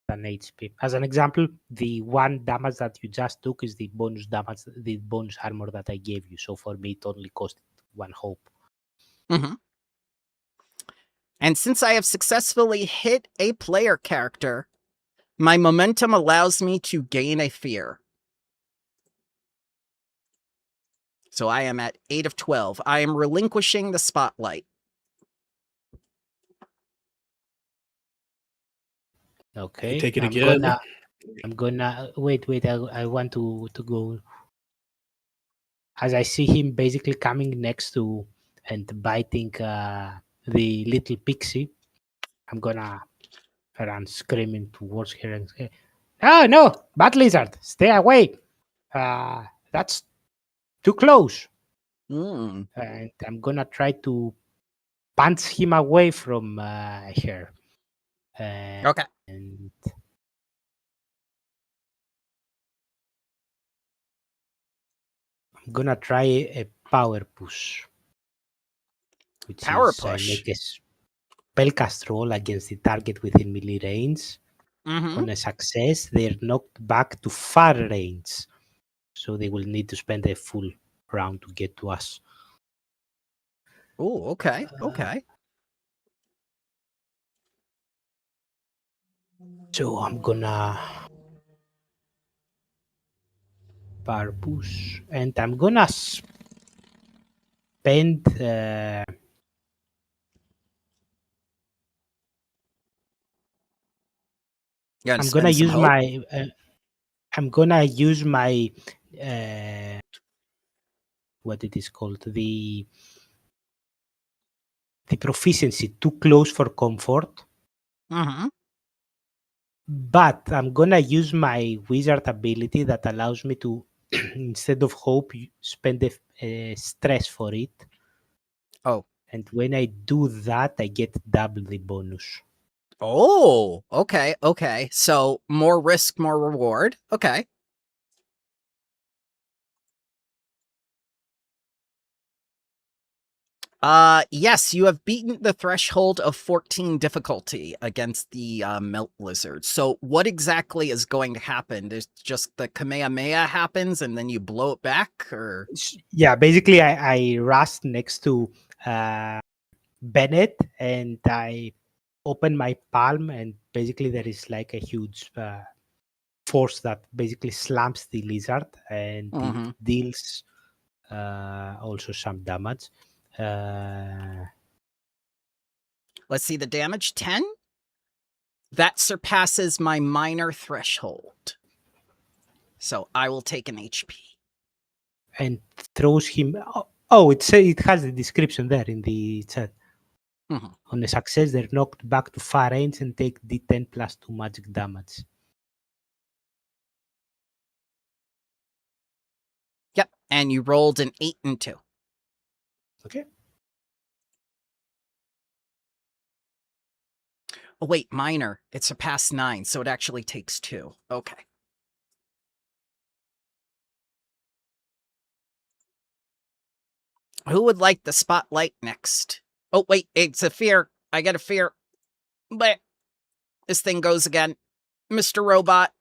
than HP. As an example, the 1 damage that you just took is the bonus damage, the bonus armor that I gave you. So for me, it only cost 1 hope. Mm-hmm. And since I have successfully hit a player character, my momentum allows me to gain a fear. So I am at 8 of 12. I am relinquishing the spotlight. Okay. Take it again. I'm gonna wait. I want to go. As I see him basically coming next to and biting the little pixie, I'm gonna run screaming towards her and say, "Oh no, Bat Lizard, stay away! That's too close." Mm. And I'm gonna try to punch him away from her. Okay. And I'm gonna try a power push, which Power is I push. make a spellcast roll against the target within melee range. Mm-hmm. On a success, they're knocked back to far range, so they will need to spend a full round to get to us. Oh, okay. Okay. So I'm gonna power push, and I'm gonna spend. You gotta I'm gonna spend some use hope. my. I'm gonna use my. What it is called, the proficiency too close for comfort, Mm-hmm. but I'm gonna use my wizard ability that allows me to instead of hope spend a stress for it, Oh. and when I do that I get double the bonus. Oh, okay, okay. So more risk, more reward. Okay. Yes, you have beaten the threshold of 14 difficulty against the melt lizard. So what exactly is going to happen? There's just the Kamehameha happens and then you blow it back, or? Yeah, basically I rust next to Bennett and I open my palm, and basically there is like a huge force that basically slams the lizard, and it Mhm. deals also some damage. Let's see the damage. 10? That surpasses my minor threshold. So I will take an HP. And throws him. Oh, it has the description there in the chat. Mhm. On a success, they're knocked back to far range and take D10 plus 2 magic damage. Yep, and you rolled an 8 and 2. Okay. Oh, wait, minor. It surpassed 9, so it actually takes 2. Okay. Who would like the spotlight next? Oh, wait, it's a fear. I get a fear. But this thing goes again. Mr. Robot.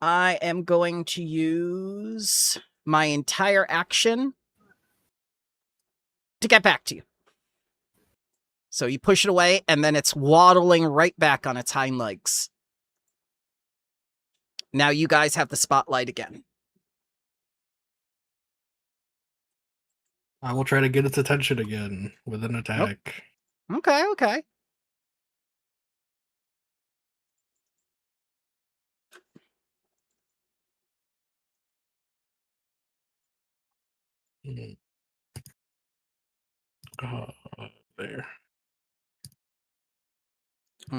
I am going to use my entire action to get back to you. So you push it away, and then it's waddling right back on its hind legs. Now you guys have the spotlight again. I will try to get its attention again with an attack. Okay, okay. Mm. Uh, there.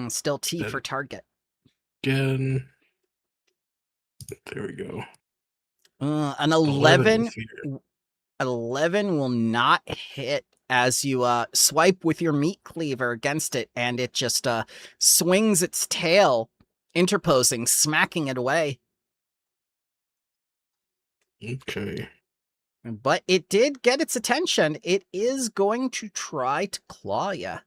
Still T Then for target. again. There we go. An 11 with 11. fear. 11 will not hit as you swipe with your meat cleaver against it, and it just swings its tail, interposing, smacking it away. Okay. But it did get its attention. It is going to try to claw you.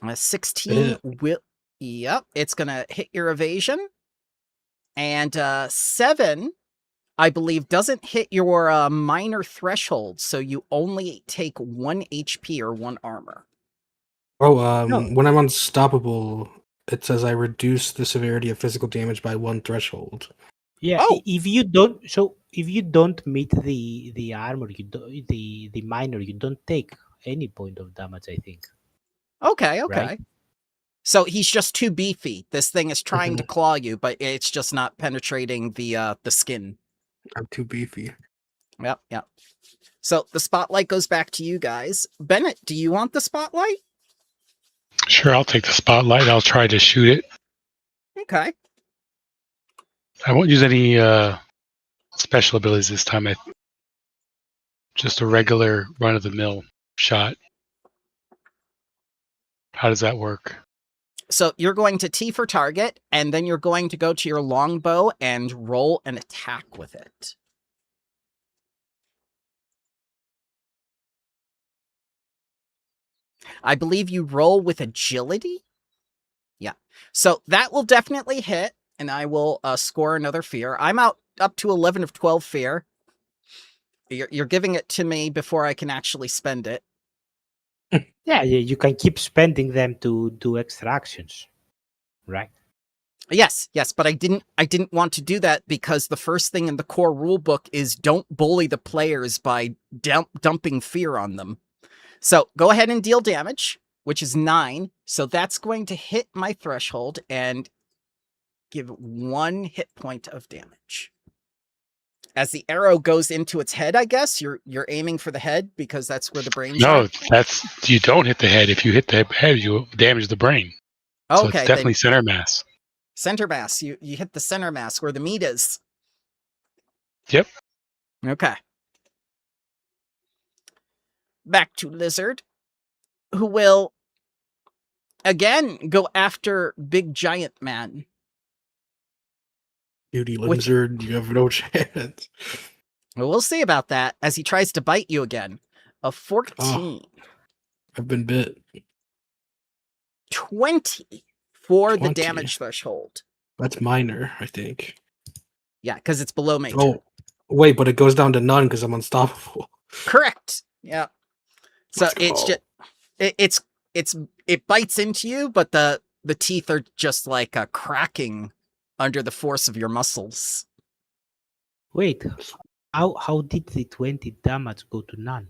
A 16 will... Yep, it's going to hit your evasion. And 7, I believe, doesn't hit your minor threshold, so you only take 1 HP or 1 armor. Oh, No. when I'm unstoppable, it says I reduce the severity of physical damage by 1 threshold. Yeah, Oh! if you don't meet the armor, the minor, you don't take any point of damage, I think. Okay, okay. Right? So he's just too beefy. This thing is trying to claw you, but it's just not penetrating the skin. I'm too beefy. Yep, yep. So the spotlight goes back to you guys. Bennett, do you want the spotlight? Sure, I'll take the spotlight. I'll try to shoot it. Okay. I won't use any special abilities this time. Just a regular run-of-the-mill shot. How does that work? So you're going to T for target, and then you're going to go to your longbow and roll an attack with it. I believe you roll with agility? Yeah. So that will definitely hit, and I will score another fear. I'm up to 11 of 12 fear. You're giving it to me before I can actually spend it. Yeah, you can keep spending them to do extra actions, right? Yes, but I didn't want to do that because the first thing in the core rulebook is don't bully the players by dumping fear on them. So go ahead and deal damage, which is 9. So that's going to hit my threshold and give 1 hit point of damage. As the arrow goes into its head, I guess you're aiming for the head because that's where the brains are. No, you don't hit the head. If you hit the head, you damage the brain. So Okay, it's definitely center mass. Center mass. You hit the center mass where the meat is. Yep. Okay. Back to Lizard, who will again go after Big Giant Man. Beauty Lizard, you have no chance. Well, we'll see about that as he tries to bite you again. A 14. Oh, I've been bit. 20 for 20. the damage threshold. That's minor, I think. Yeah, because it's below major. Oh, wait, but it goes down to none because I'm unstoppable. Correct. Yeah. So Let's it's go. just it bites into you, but the teeth are just like cracking under the force of your muscles. Wait, how did the 20 damage go to none?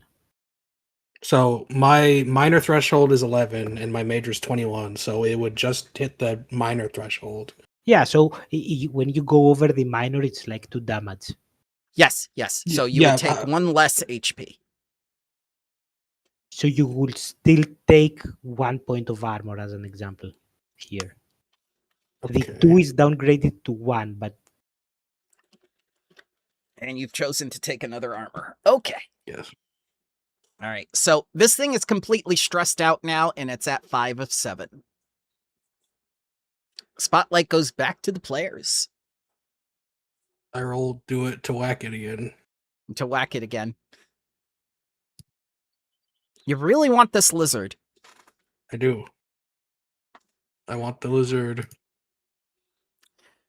So my minor threshold is 11 and my major is 21, so it would just hit the minor threshold. Yeah, so when you go over the minor, it's like 2 damage. Yes. So you would take 1 less HP. So you will still take 1 point of armor as an example here. Okay. The 2 is downgraded to 1, but... And you've chosen to take another armor. Okay. Yes. All right. So this thing is completely stressed out now, and it's at 5 of 7. Spotlight goes back to the players. I will do it to whack it again. To whack it again. You really want this lizard. I do. I want the lizard.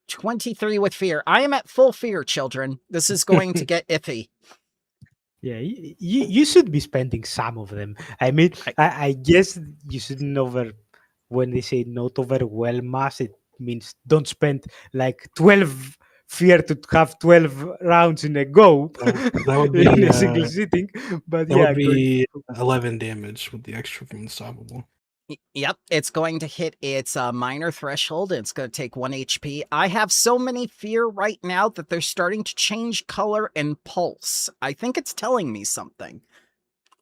23 with fear. I am at full fear, children. This is going to get iffy. Yeah, you should be spending some of them. I mean, I guess you shouldn't when they say not overwhelm us, it means don't spend like 12 fear to have 12 rounds in a go. That would be in a single sitting. But that yeah, would be 11 damage with the extra from Unstoppable. Yep, it's going to hit its minor threshold. It's going to take 1 HP. I have so many fear right now that they're starting to change color and pulse. I think it's telling me something.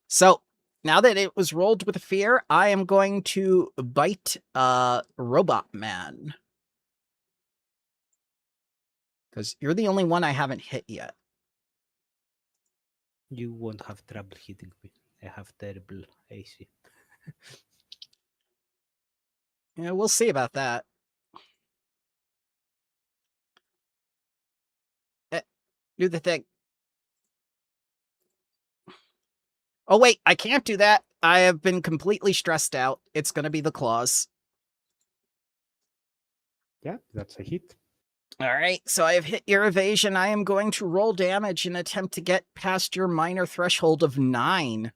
So, now that it was rolled with fear, I am going to bite Robot Man. Because you're the only one I haven't hit yet. You won't have trouble hitting me. I have terrible AC. Yeah, we'll see about that. Do the thing. Oh, wait, I can't do that. I have been completely stressed out. It's going to be the claws. Yeah, that's a hit. All right, so I have hit your evasion. I am going to roll damage and attempt to get past your minor threshold of 9.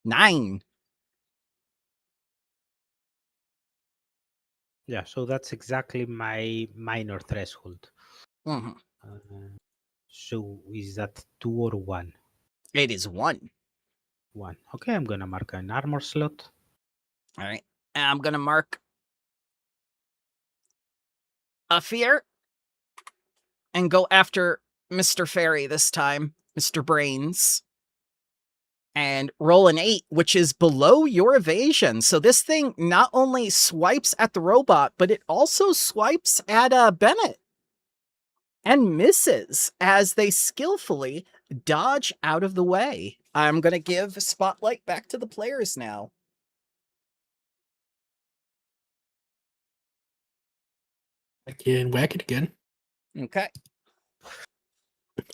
9. Yeah, so that's exactly my minor threshold. Mm-hmm. So is that 2 or 1? It is 1. 1. Okay, I'm gonna mark an armor slot. All right, and I'm going to mark a fear and go after Mr. Fairy this time, Mr. Brains. And roll an 8, which is below your evasion. So this thing not only swipes at the robot, but it also swipes at Bennett. And misses as they skillfully dodge out of the way. I'm going to give Spotlight back to the players now. I can whack it again. Okay.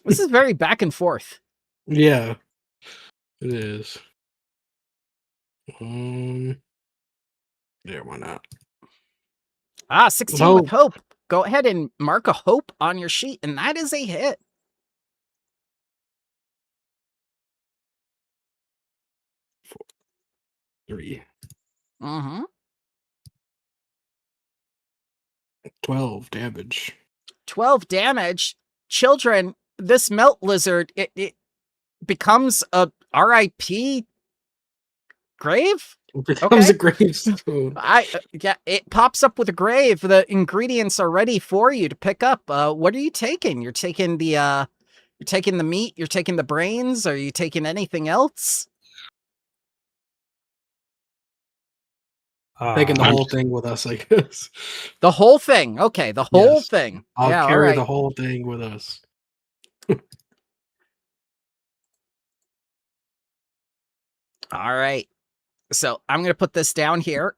This is very back and forth. Yeah, it is. There, why not? 16 with hope. Go ahead and mark a hope on your sheet, and that is a hit. Three. Mm-hmm. 12 damage. 12 damage. Children, this melt lizard, it becomes a RIP grave? It becomes Okay. a gravestone. Yeah, it pops up with a grave. The ingredients are ready for you to pick up. What are you taking? You're taking the meat, you're taking the brains, are you taking anything else? Taking the whole thing with us, I guess. The whole thing. Okay, the whole Yes. thing. I'll Yeah, carry all right. the whole thing with us. All right. So I'm going to put this down here.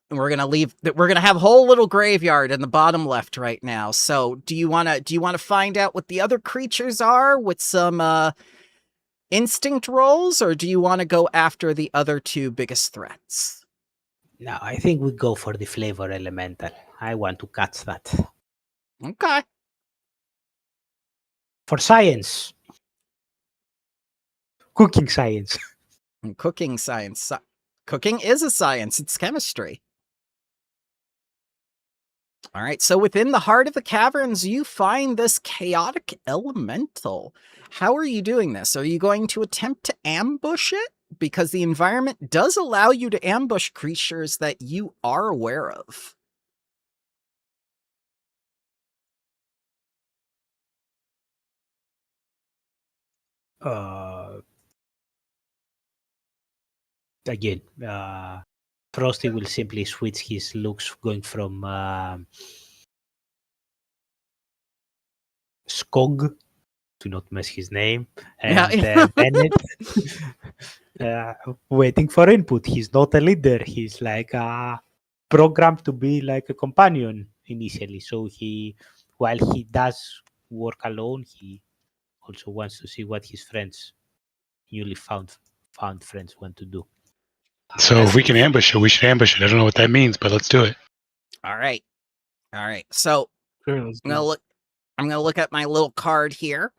And we're going to have a whole little graveyard in the bottom left right now. So do you want to find out what the other creatures are with some instinct rolls, or do you want to go after the other two biggest threats? No, I think we go for the flavor elemental. I want to catch that. Okay. For science. Cooking science. And cooking science. Cooking is a science. It's chemistry. All right. So within the heart of the caverns, you find this chaotic elemental. How are you doing this? Are you going to attempt to ambush it? Because the environment does allow you to ambush creatures that you are aware of. Again, Frosty will simply switch his looks, going from Skog, to not mess his name, and Bennett, waiting for input. He's not a leader. He's like programmed to be like a companion initially. So while he does work alone, he also wants to see what his friends, newly found friends, want to do. So if we can ambush it, we should ambush it. I don't know what that means, but let's do it. All right. So Sure, I'm gonna look at my little card here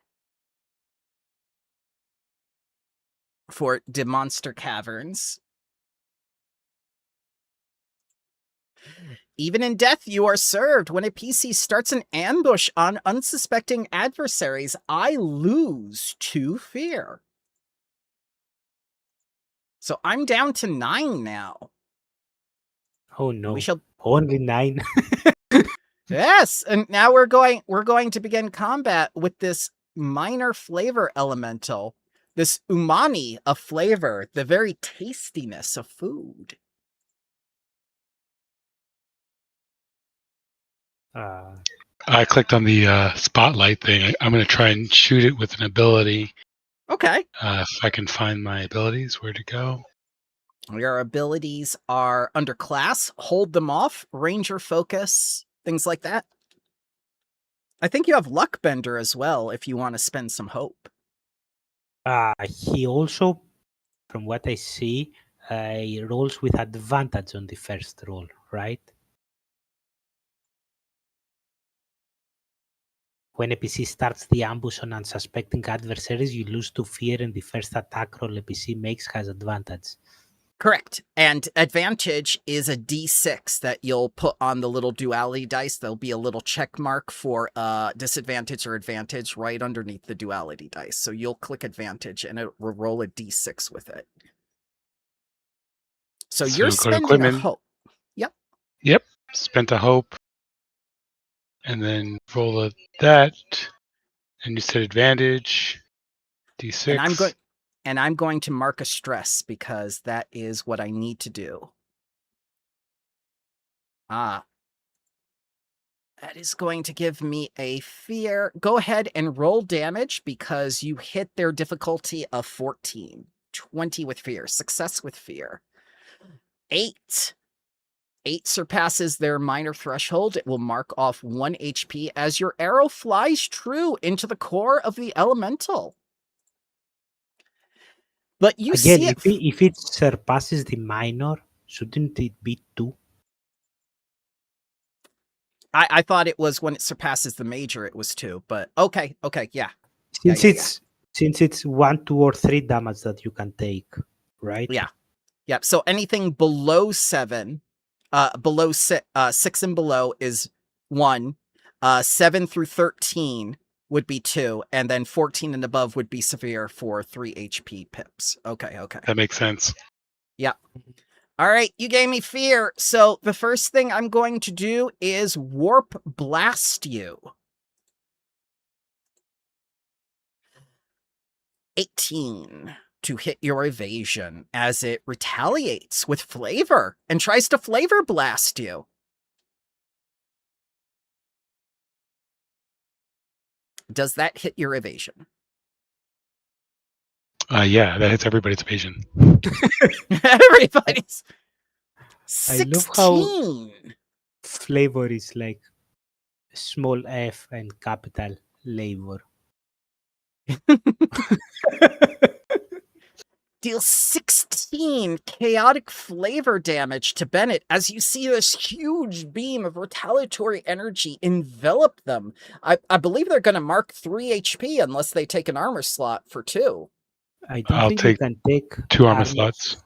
for the Monster Caverns. Even in death, you are served. When a PC starts an ambush on unsuspecting adversaries, I lose 2 fear. So I'm down to 9 now. Oh no! We shall only 9. Yes, and now we're going to begin combat with this minor flavor elemental, this umami of flavor, the very tastiness of food. I clicked on the spotlight thing. I'm going to try and shoot it with an ability. Okay. If I can find my abilities, where to go? Your abilities are under class, hold them off, ranger focus, things like that. I think you have luck bender as well if you want to spend some hope. He also, from what I see, rolls with advantage on the first roll, right? When a PC starts the ambush on unsuspecting adversaries, you lose 2 fear, and the first attack roll a PC makes has advantage. Correct. And advantage is a D6 that you'll put on the little duality dice. There'll be a little check mark for disadvantage or advantage right underneath the duality dice. So you'll click advantage and it will roll a D6 with it. So you're spending a hope. Yep. Spent a hope. And then roll that. And you said advantage. D6. And I'm going to mark a stress because that is what I need to do. That is going to give me a fear. Go ahead and roll damage because you hit their difficulty of 14. 20 with fear. Success with fear. 8. 8 surpasses their minor threshold, it will mark off 1 HP as your arrow flies true into the core of the elemental. But you Again, see if it surpasses the minor, shouldn't it be 2? I thought it was when it surpasses the major, it was 2, but okay, yeah. Since it's 1, 2, or 3 damage that you can take, right? Yeah. Yep. So anything below 7, below 6 and below is 1. 7 through 13 would be 2, and then 14 and above would be severe for 3 HP pips. Okay. That makes sense. Yep. All right, you gave me fear. So the first thing I'm going to do is warp blast you. 18 to hit your evasion as it retaliates with flavor and tries to flavor blast you. Does that hit your evasion? Yeah, that hits everybody's evasion. Everybody's. I love how 16. flavor is like small f and capital labor. Deal 16 chaotic flavor damage to Bennett as you see this huge beam of retaliatory energy envelop them. I believe they're going to mark 3 HP unless they take an armor slot for 2. I don't I'll think you take can take 2 armor slots.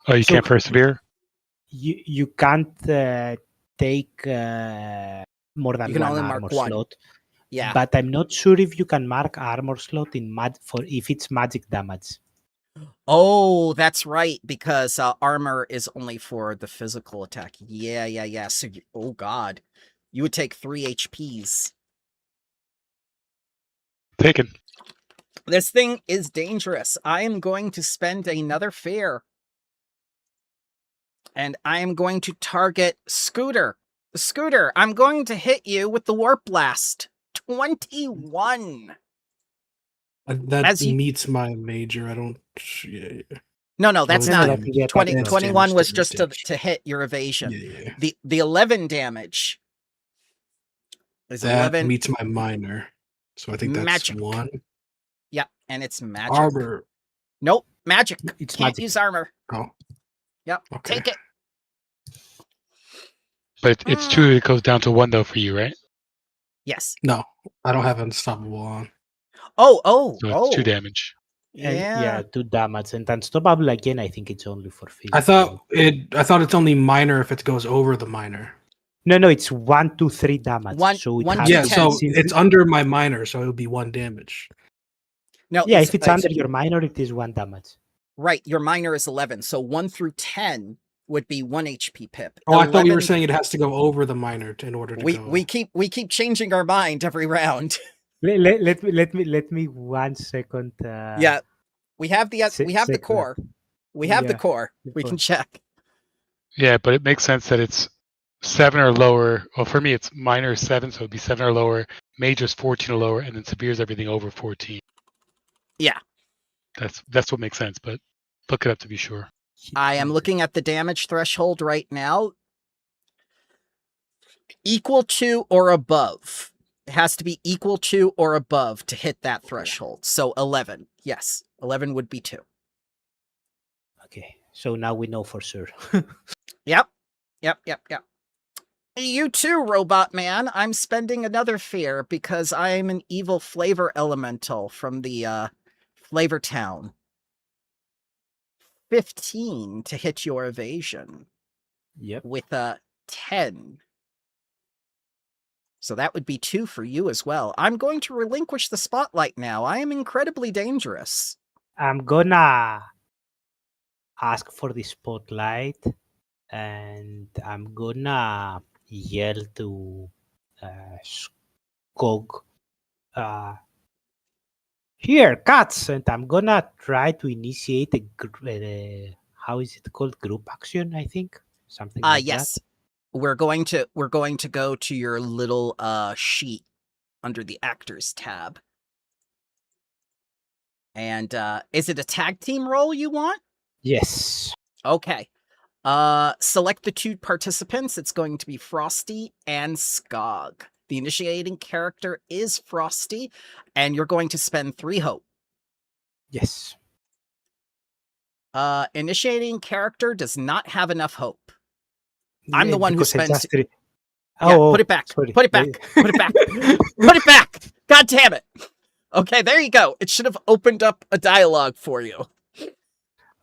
Oh, you can't persevere? You can't take more than You can one only armor mark 1. slot. Yeah. But I'm not sure if you can mark armor slot in if it's magic damage. Oh, that's right, because armor is only for the physical attack. Yeah. So, oh god. You would take 3 HPs. Taken. This thing is dangerous. I am going to spend another fear. And I am going to target Scooter. Scooter, I'm going to hit you with the Warp Blast. 21. That meets my major. I don't. Yeah. No, that's No, not. that's 21 was damage. just to hit your evasion. Yeah. The 11 damage is That 11. meets my minor. So I think that's magic. 1. Yep, and it's magic. Arbor. Nope, magic. It's Can't magic. use armor. Oh. Yep, Okay. take it. But it's 2, it goes down to 1 though for you, right? Yes. No, I don't have Unstoppable on. Oh. So it's 2 damage. And Yeah. 2 damage. And Unstoppable again, I think it's only for physical. I thought it's only minor if it goes over the minor. No, it's 1, 2, 3 damage. One, has two, 10. So it's under my minor, so it would be 1 damage. No, Yeah, if it's under your minor, it is 1 damage. Right, your minor is 11, so 1 through 10 would be 1 HP pip. Oh, 11, I thought you were saying it has to go over the minor in order to go. We keep changing our mind every round. Let me 1 second. Yeah, we have the core. We have the core. We can check. Yeah, but it makes sense that it's 7 or lower. Well, for me, it's minor is 7, so it'd be 7 or lower. Major is 14 or lower, and then severe is everything over 14. Yeah, that's what makes sense. But look it up to be sure. I am looking at the damage threshold right now. Equal to or above. It has to be equal to or above to hit that threshold. So 11. Yes, 11 would be 2. Okay, so now we know for sure. Yep. You too, Robot Man. I'm spending another fear because I'm an evil flavor elemental from the Flavor Town. 15 to hit your evasion. Yep. With a 10. So that would be 2 for you as well. I'm going to relinquish the spotlight now. I am incredibly dangerous. I'm gonna ask for the spotlight, and I'm gonna yell to Skog, here, cats, and I'm gonna try to initiate a how is it called? Group action, I think. Something like yes. that. We're going to go to your little sheet under the actors tab. And is it a tag team role you want? Yes. Okay. Select the 2 participants. It's going to be Frosty and Skog. The initiating character is Frosty, and you're going to spend 3 hope. Yes. Initiating character does not have enough hope. I'm the one who Because I spends. just re- Yeah, Oh, put it back. sorry. Put it back. Put it back. Put it back. God damn it. Okay, there you go. It should have opened up a dialogue for you.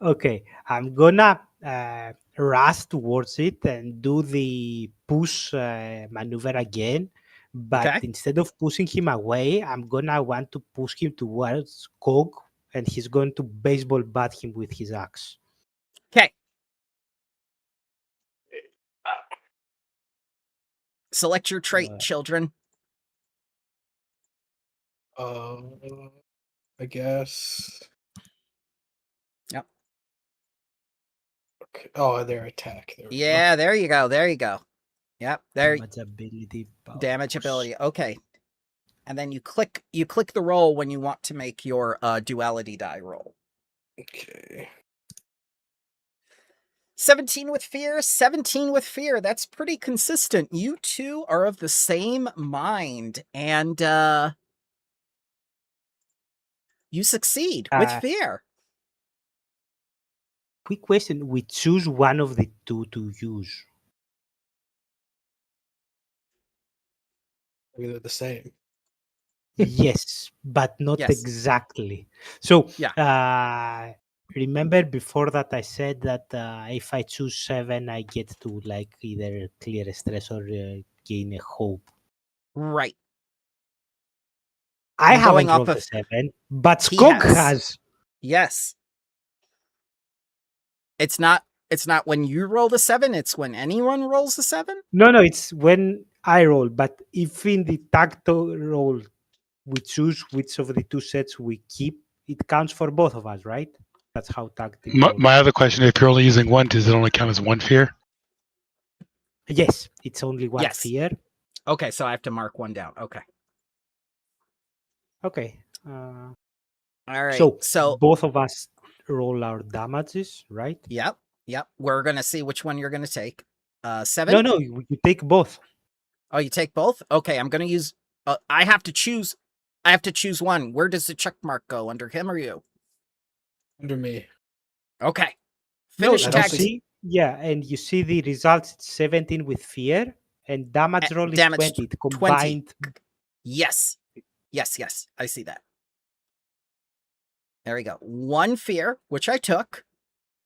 Okay, I'm gonna rush towards it and do the push maneuver again. But Okay. instead of pushing him away, I'm gonna want to push him towards Cog, and he's going to baseball bat him with his axe. Okay. Select your trait, children. I guess. Yep. Okay. Oh, their attack. There we go. Yeah, there you go. There you go. Yep. There. Damage ability. Damage powers. ability. Okay. And then you click the roll when you want to make your duality die roll. Okay. 17 with fear, 17 with fear. That's pretty consistent. You two are of the same mind, and you succeed with fear. Quick question: we choose one of the 2 to use. They're the same. Yes, but not Yes. exactly. So, Yeah. remember before that I said that if I choose 7, I get to like either clear a stress or gain a hope. Right. I You're going haven't off rolled a of 7, but He Skog has. has. Yes. It's not when you roll the 7, it's when anyone rolls the 7? No, it's when I roll. But if in the tag roll we choose which of the 2 sets we keep, it counts for both of us, right? That's how tag team rolls. My other question: if you're only using 1, does it only count as 1 fear? Yes, it's only 1 Yes. fear. Okay, so I have to mark 1 down. Okay. Okay. All right. So both of us roll our damages, right? Yep. We're going to see which one you're going to take. 7? No, you take both. Oh, you take both? Okay, I'm going to use I have to choose one. Where does the check mark go? Under him or you? Under me. Okay. Finish that's tag. See, yeah, and you see the results. It's 17 with fear, and damage roll is damage 20. It combined. Yes. I see that. There we go. 1 fear, which I took,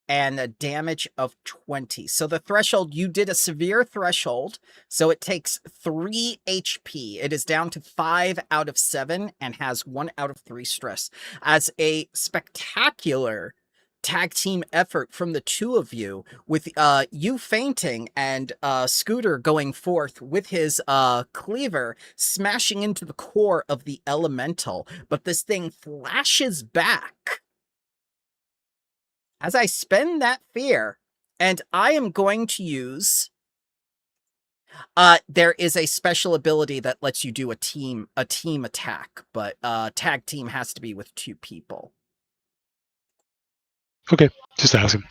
and a damage of 20. So the threshold, you did a severe threshold, so it takes 3 HP. It is down to 5 out of 7 and has 1 out of 3 stress. As a spectacular tag team effort from the 2 of you, with you fainting and Scooter going forth with his cleaver, smashing into the core of the elemental. But this thing flashes back as I spend that fear, and I am going to use there is a special ability that lets you do a team attack, but tag team has to be with 2 people. Okay, just asking.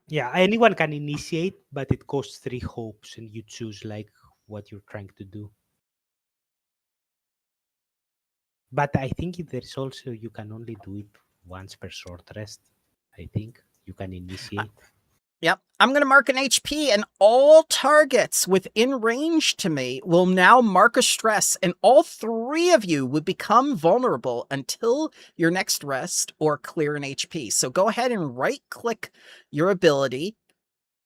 Yeah, anyone can initiate, but it costs 3 hopes, and you choose like what you're trying to do. But I think there's also you can only do it once per short rest. I think you can initiate. Yep. I'm going to mark an HP, and all targets within range to me will now mark a stress, and all 3 of you would become vulnerable until your next rest or clear an HP. So go ahead and right-click your ability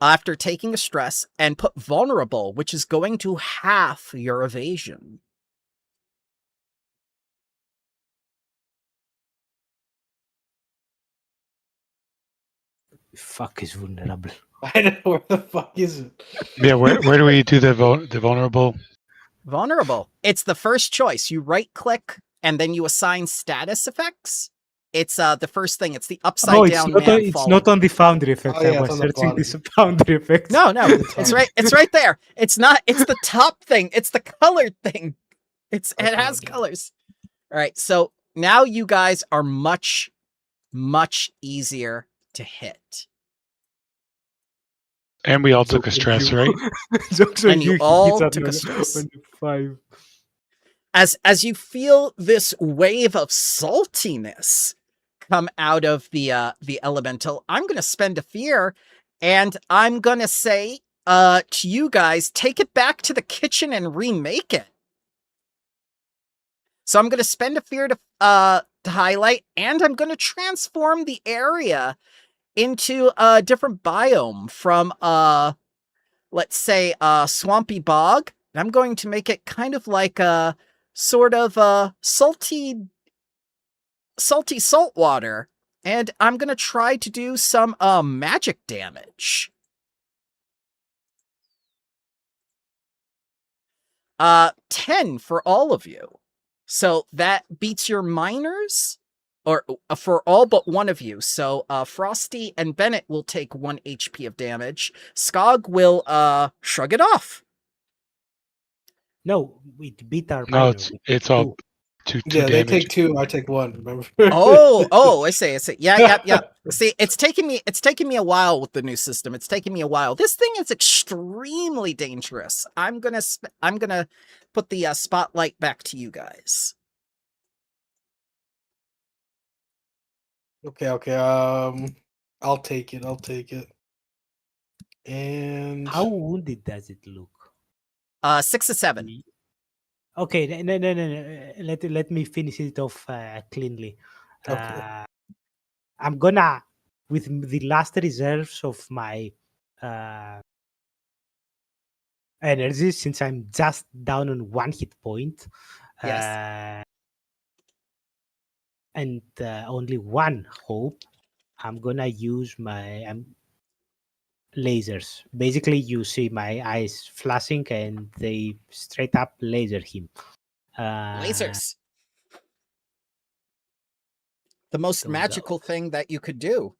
after taking a stress and put vulnerable, which is going to half your evasion. Fuck is vulnerable. I don't know where the fuck is it. Yeah, where do we do the vulnerable? Vulnerable. It's the first choice. You right-click, and then you assign status effects. It's the first thing. It's the upside down man It's falling. not on the foundry effect. Oh, yeah, I it's was on the searching bottom. this foundry effect. No, it's right. It's right there. It's not. It's the top thing. It's the colored thing. It has colors. All right. So now you guys are much easier to hit. And we all took a Jokes on stress, you. right? Jokes on And you you. He all hits took a on stress. on 5. As you feel this wave of saltiness come out of the elemental, I'm going to spend a fear, and I'm going to say to you guys, take it back to the kitchen and remake it. So I'm going to spend a fear to highlight, and I'm going to transform the area into a different biome from let's say swampy bog. I'm going to make it kind of like a sort of salty salt water, and I'm going to try to do some magic damage. 10 for all of you. So that beats your minors, or for all but one of you. So Frosty and Bennett will take 1 HP of damage. Skog will shrug it off. No, we beat our No, minor. it's all two Yeah, they damage. take 2, I take 1. Remember? Oh, I see. Yeah. See, it's taking me a while with the new system. It's taking me a while. This thing is extremely dangerous. I'm gonna put the spotlight back to you guys. Okay. I'll take it. And How wounded does it look? 6 to 7. Okay, no. Let me finish it off cleanly. Okay. I'm gonna, with the last reserves of my energy, since I'm just down on 1 hit point, Yes. and only 1 hope, I'm gonna use my lasers. Basically, you see my eyes flashing, and they straight up laser him. Lasers. The most Goes magical thing that you could do.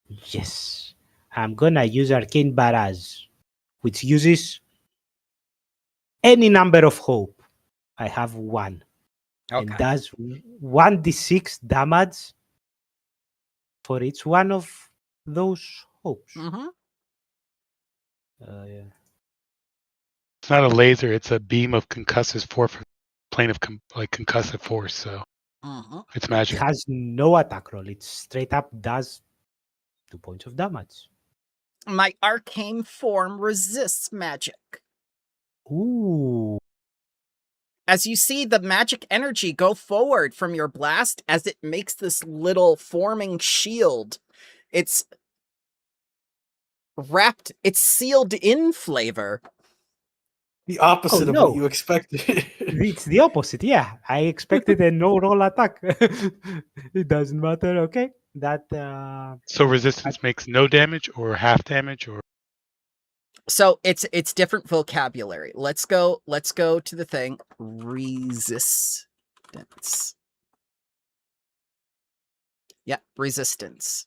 Yes. I'm gonna use Arcane Barrage, which uses any number of hope. I have 1. And Okay. does 1d6 damage for each one of those hopes. Mm-hmm. Yeah. It's not a laser; it's a beam of concussive force, plane of concussive force. So Mm-hmm. it's It magic. has no attack roll. It straight up does 2 points of damage. My arcane form resists magic. Ooh. As you see the magic energy go forward from your blast as it makes this little forming shield, it's wrapped, it's sealed in flavor. the opposite of no. what you expected. It's the opposite. Yeah, I expected a no roll attack. It doesn't matter. Okay, that So resistance makes no damage or half damage, or So it's different vocabulary. Let's go to the thing. Resistance. Yeah, resistance.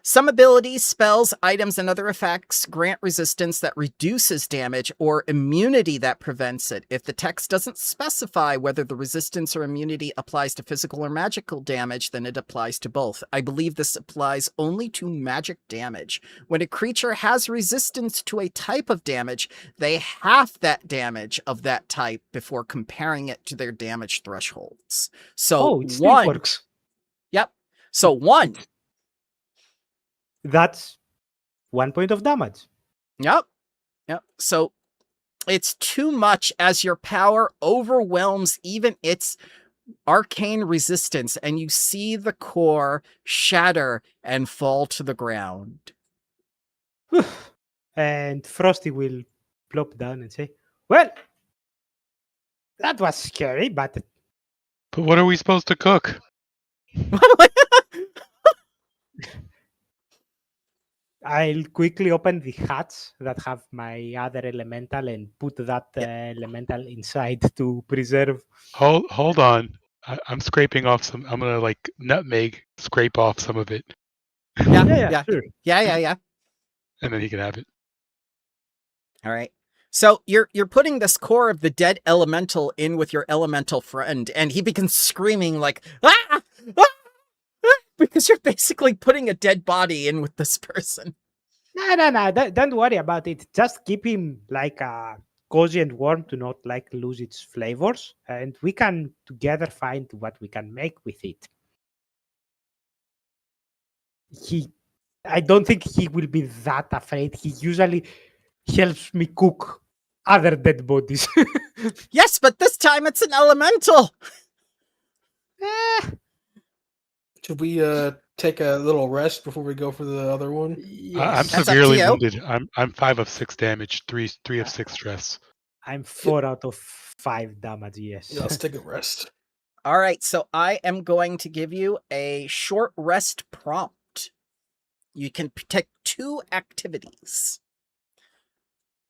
Some abilities, spells, items, and other effects grant resistance that reduces damage or immunity that prevents it. If the text doesn't specify whether the resistance or immunity applies to physical or magical damage, then it applies to both. I believe this applies only to magic damage. When a creature has resistance to a type of damage, they half that damage of that type before comparing it to their damage thresholds. So it still works. Yep. So 1. That's 1 point of damage. Yep. So it's too much as your power overwhelms even its arcane resistance, and you see the core shatter and fall to the ground. And Frosty will plop down and say, "Well, that was scary, but what are we supposed to cook? I'll quickly open the hats that have my other elemental and put that elemental inside to preserve." Hold on. I'm scraping off some. I'm gonna nutmeg scrape off some of it, Yeah. Sure. Yeah. and then he can have it. All right. So you're putting this core of the dead elemental in with your elemental friend, and he begins screaming like, ah! Ah! Because you're basically putting a dead body in with this person. No. Don't worry about it. Just keep him like cozy and warm to not like lose its flavors, and we can together find what we can make with it. I don't think he will be that afraid. He usually helps me cook other dead bodies. Yes, but this time it's an elemental. Eh, Should we take a little rest before we go for the other one? I'm yes. That's up to severely you. wounded. I'm 5 of 6 damage, 3 of 6 stress. I'm 4 out of 5 damage, yes. Yeah, let's take a rest. All right, so I am going to give you a short rest prompt. You can pick 2 activities.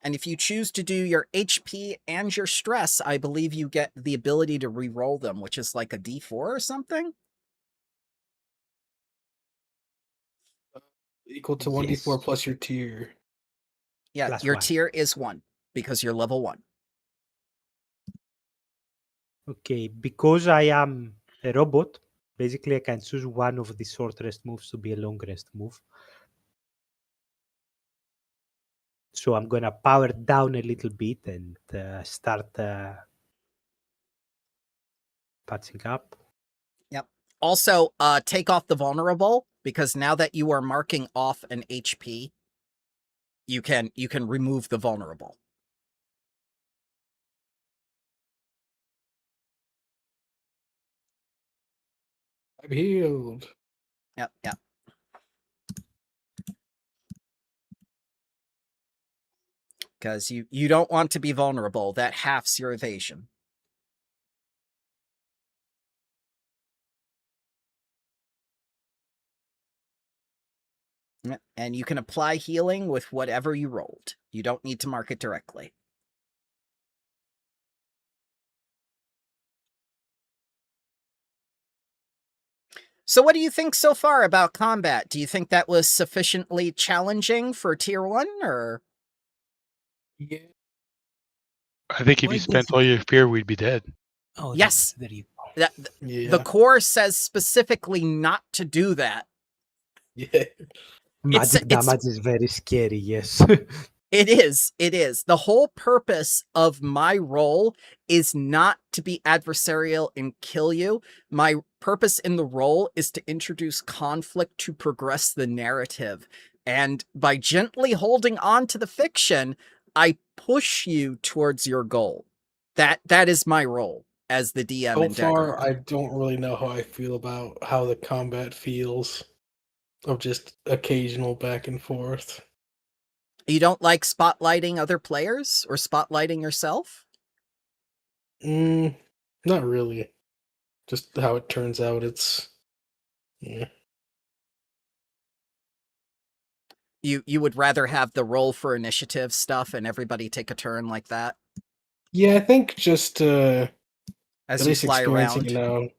And if you choose to do your HP and your stress, I believe you get the ability to re-roll them, which is like a D4 or something. Equal to 1d4 Yes. plus your tier. Yeah, Plus your 1. tier is 1 because you're level 1. Okay, because I am a robot, basically I can choose one of the short rest moves to be a long rest move. So I'm gonna power down a little bit and start patching up. Yep. Also, take off the vulnerable because now that you are marking off an HP, you can remove the vulnerable. I'm healed. Yep. Because you don't want to be vulnerable. That halves your evasion. Yep. And you can apply healing with whatever you rolled. You don't need to mark it directly. So what do you think so far about combat? Do you think that was sufficiently challenging for tier 1 or? Yeah. I think if Why you does spent all your fear, we'd be dead. Oh, Yes. there you go. Yeah. The core says specifically not to do that. Yeah. Magic it's- damage is very scary, yes. It is. The whole purpose of my role is not to be adversarial and kill you. My purpose in the role is to introduce conflict to progress the narrative. And by gently holding on to the fiction, I push you towards your goal. That is my role as the DM So in far, Daggerheart. I don't really know how I feel about how the combat feels of just occasional back and forth. You don't like spotlighting other players or spotlighting yourself? Not really. Just how it turns out, it's yeah. You would rather have the roll for initiative stuff and everybody take a turn like that Yeah, I think just as at you least fly experiencing it around?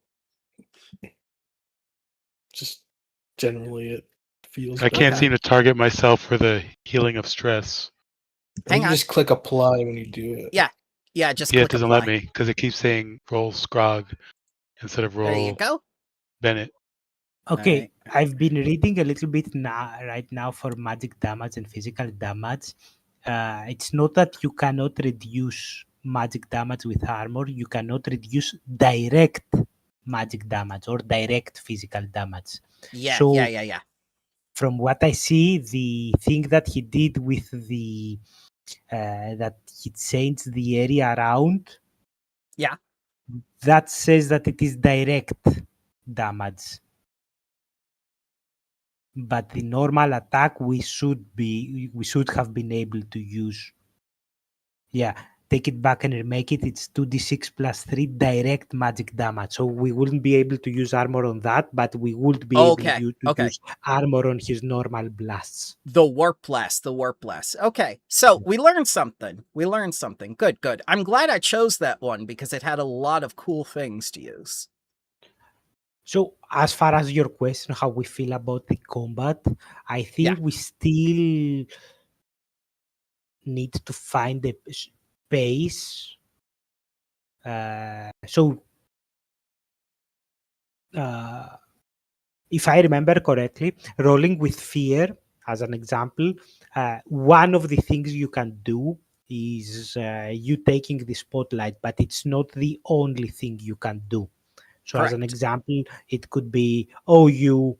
now, just generally it feels I can't better. Okay. seem to target myself for the healing of stress. I think Hang you on. just click apply when you do it. Yeah, just Yeah, it click doesn't apply. let me because it keeps saying roll Scrog instead of There you roll go. Bennett. Okay, Alright. I've been reading a little bit right now for magic damage and physical damage. It's not that you cannot reduce magic damage with armor, you cannot reduce direct magic damage or direct physical damage. Yeah. So, from what I see, the thing that he did with the that he changed the area around, Yeah. that says that it is direct damage. But the normal attack we should have been able to use. Yeah, take it back and remake it. It's 2d6 plus 3 direct magic damage. So we wouldn't be able to use armor on that, but we would be able to use armor on his normal blasts. The warp blast. Okay, so we learned something. Good. I'm glad I chose that one because it had a lot of cool things to use. So as far as your question, how we feel about the combat, I think we still need to find a space. So if I remember correctly, rolling with fear, as an example, one of the things you can do is you taking the spotlight, but it's not the only thing you can do. So, as an Correct. example, it could be, oh, you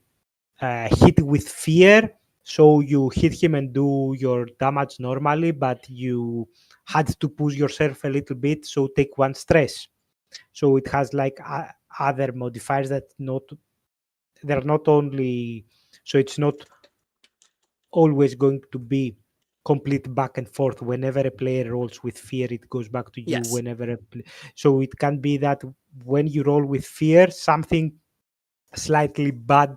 hit with fear, so you hit him and do your damage normally, but you had to push yourself a little bit, so take one stress. So it has like other modifiers that they're not only, so it's not always going to be complete back and forth. Whenever a player rolls with fear, it goes back to you. Yes. So it can be that when you roll with fear, something slightly bad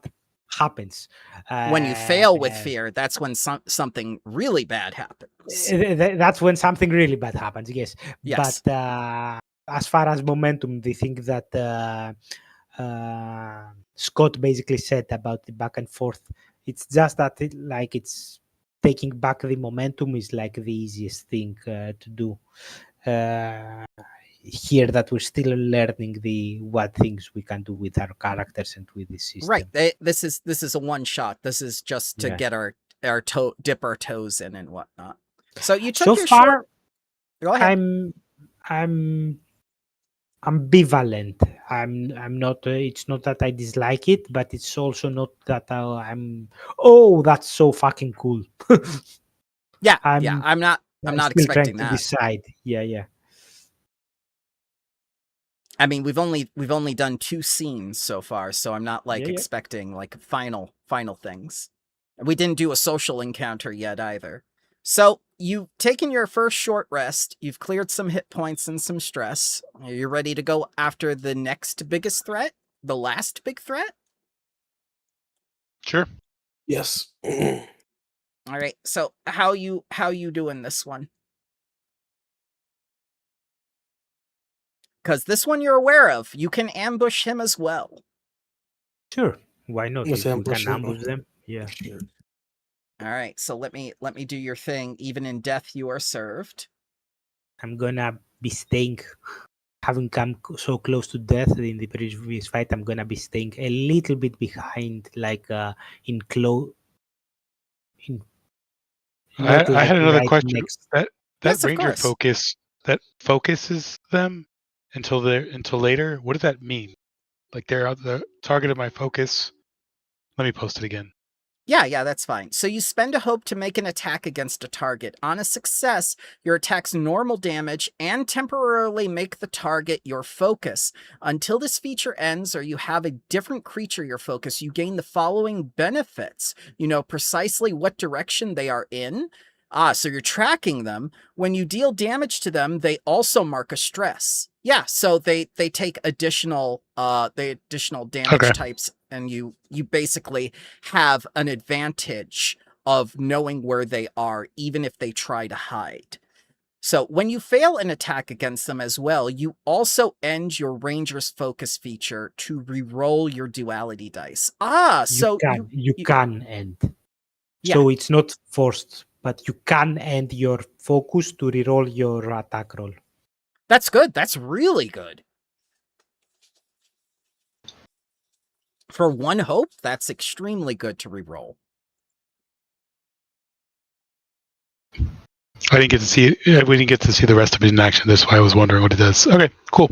happens. When you Uh, fail with fear, that's when something really bad happens. that's when something really bad happens. Yes, Yes. but as far as momentum, the thing that Scott basically said about the back and forth, it's just that it's taking back the momentum is like the easiest thing to do. Here that we're still learning the what things we can do with our characters and with the Right. system. This is a one shot. This is just to Yeah. get our dip our toes in and whatnot. So you So took your short. far, Go ahead. I'm ambivalent. I'm not. It's not that I dislike it, but it's also not that I'm. Oh, that's so fucking cool. Yeah. Yeah. I'm I'm not still trying expecting to that. decide. Yeah, yeah. I mean, we've only done 2 scenes so far, so I'm not like Yeah, yeah. expecting like final things. We didn't do a social encounter yet either. So you've taken your first short rest. You've cleared some hit points and some stress. Are you ready to go after the next biggest threat? The last big threat? Sure. Yes. All right. So how you doing this one? Because this one you're aware of. You can ambush him as well. Sure. Why not? Let's If we ambush can him. ambush them. Yeah. Sure. All right. So let me do your thing. Even in death, you are served. I'm gonna be staying. Having come so close to death in the previous fight, I'm gonna be staying a little bit behind, like in close, in not I like had another right question. next. That Yes, of ranger course. focus that focuses them until later. What does that mean? Like they're the target of my focus. Let me post it again. Yeah, that's fine. So you spend a hope to make an attack against a target. On a success, your attack's normal damage and temporarily make the target your focus. Until this feature ends or you have a different creature your focus, you gain the following benefits. You know precisely what direction they are in. So you're tracking them. When you deal damage to them, they also mark a stress. Yeah, so they take additional damage Okay. types, and you basically have an advantage of knowing where they are, even if they try to hide. So when you fail an attack against them as well, you also end your Ranger's Focus feature to re-roll your duality dice. So You can end. yeah, So it's not forced, but you can end your focus to reroll your attack roll. that's good. That's really good. For one hope, that's extremely good to re-roll. I didn't get to see it. We didn't get to see the rest of it in action. That's why I was wondering what it does. Okay, cool.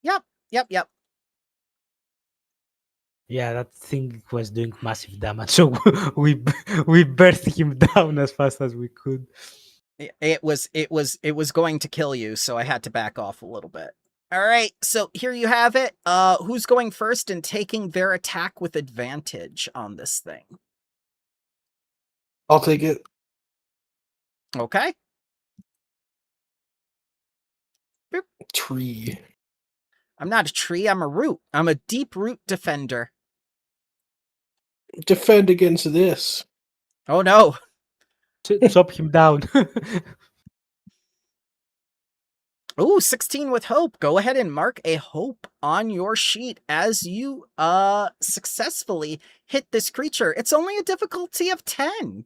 Yep. Yeah, that thing was doing massive damage. So we burst him down as fast as we could. It was going to kill you, so I had to back off a little bit. All right, so here you have it. Who's going first and taking their attack with advantage on this thing? I'll take it. Okay. Tree. I'm not a tree, I'm a root. I'm a deep root defender. Defend against this. Oh no. Chop him down. Ooh, 16 with hope. Go ahead and mark a hope on your sheet as you successfully hit this creature. It's only a difficulty of 10.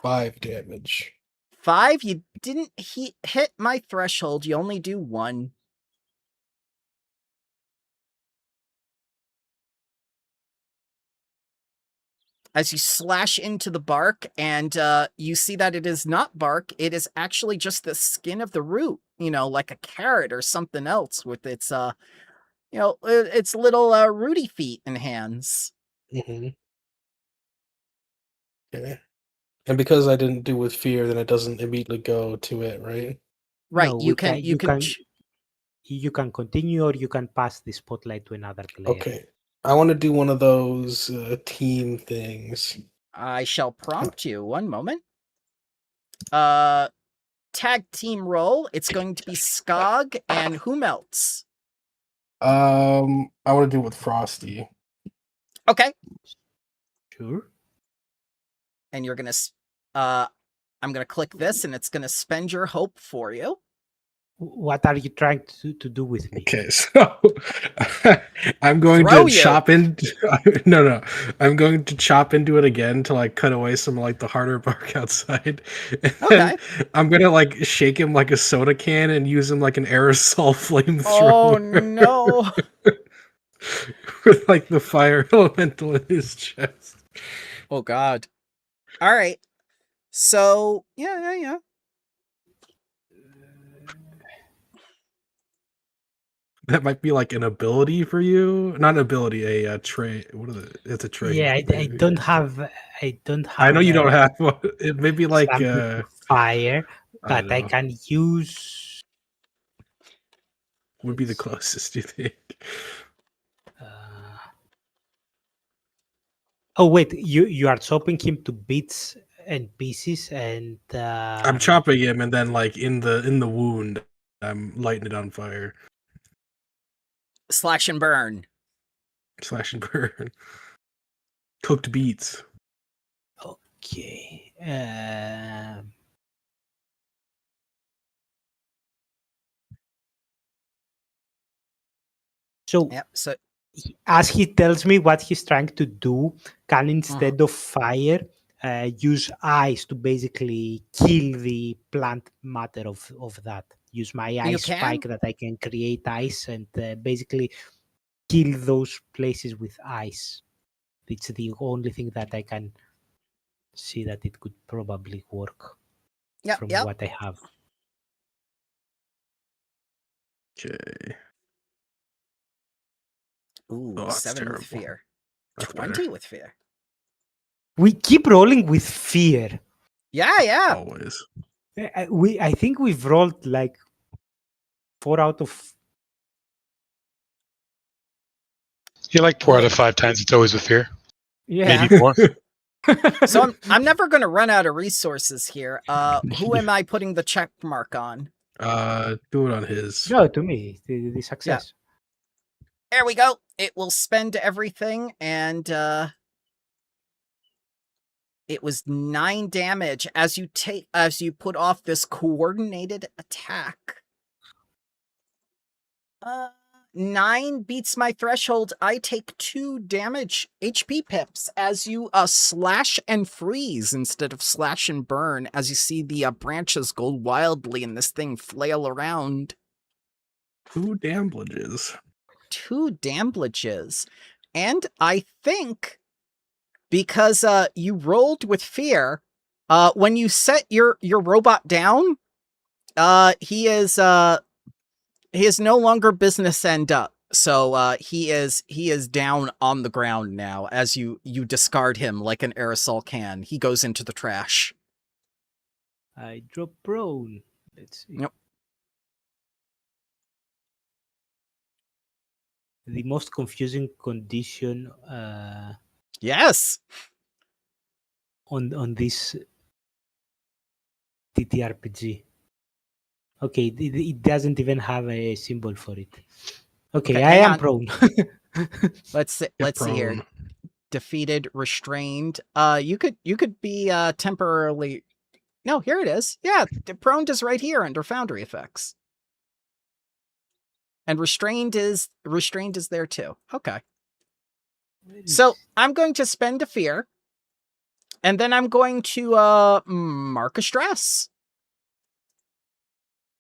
5 damage. 5, you didn't hit my threshold. You only do 1. as you slash into the bark, and you see that it is not bark. It is actually just the skin of the root, like a carrot or something else with its, its little rooty feet and hands. Mm-hmm. Okay. And because I didn't do with fear, then it doesn't immediately go to it, right? Right. No, You we can, can. you can, You can continue, or you can pass the spotlight to another player. Okay. I want to do one of those team things. I shall prompt you. One moment. Tag team roll. It's going to be Skog and whom else? I want to do it with Frosty. Okay. Sure. And you're going to, I'm going to click this and it's going to spend your hope for you. What are you trying to do with me? Okay, so I'm going Throw to you. chop in. No, I'm going to chop into it again to like cut away some like the harder bark outside. And Okay. I'm gonna like shake him like a soda can and use him like an aerosol Oh, flamethrower. no. With like the fire elemental in his chest. Oh, God. All right. So, yeah. That might be like an ability for you. Not an ability, a trait. What is it? It's a trait. Yeah, I don't have. I don't have. I know you don't have one. It may be like something to fire, I but I know. can use. Would be the closest, you think? Oh wait, you are chopping him to bits and pieces, and I'm chopping him, and then like in the wound, I'm lighting it on fire. Slash and burn. Slash and burn. Cooked beets. Okay. So Yep. So, as he tells me what he's trying to do, can instead of fire, use ice to basically kill the plant matter of that. Use my You ice can? spike that I can create ice and basically kill those places with ice. It's the only thing that I can see that it could probably work from yep. what I have. Okay. Ooh, Oh, that's 7 terrible. with fear. That's 20 better. with fear. We keep rolling with fear. Yeah. Always. I think we've rolled like 4 out of. Yeah, like 4 out of 5 times. It's always with fear. Yeah. Maybe more. So I'm never going to run out of resources here. Who am I putting the check mark on? Do it on his. No, to me, the success. There we go. It will spend everything, and it was 9 damage as you put off this coordinated attack. 9 beats my threshold. I take 2 damage HP pips as you slash and freeze instead of slash and burn, as you see the branches go wildly and this thing flail around. 2 damages. 2 damages. And I think because you rolled with fear, when you set your robot down, he is no longer business end up. So he is down on the ground now as you discard him like an aerosol can. He goes into the trash. I drop prone. Let's see. Yep. The most confusing condition Yes. on this TTRPG. Okay, it doesn't even have a symbol for it. Okay, I hang am on. prone. Let's see here. Defeated, restrained. You could be temporarily. No, here it is. Yeah, prone is right here under Foundry effects. And restrained is there too. Okay. So I'm going to spend a fear, and then I'm going to mark a stress.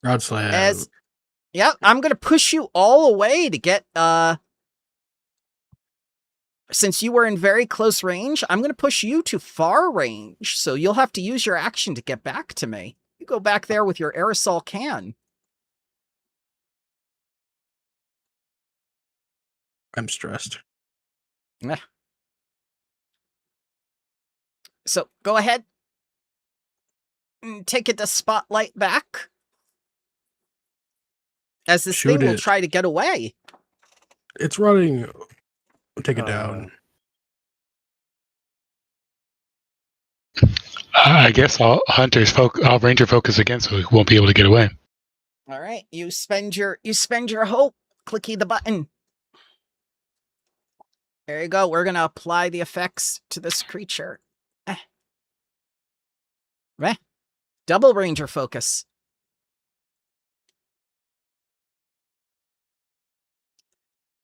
Rod slam. I'm going to push you all away to get since you were in very close range, I'm going to push you to far range. So you'll have to use your action to get back to me. You go back there with your aerosol can. I'm stressed. Yeah. So go ahead. And take it to spotlight back. As this Shoot thing will it. try to get away. It's running. Take it down. I guess I'll ranger focus again, so he won't be able to get away. All right, you spend your hope. Clicky the button. There you go. We're gonna apply the effects to this creature. Double ranger focus.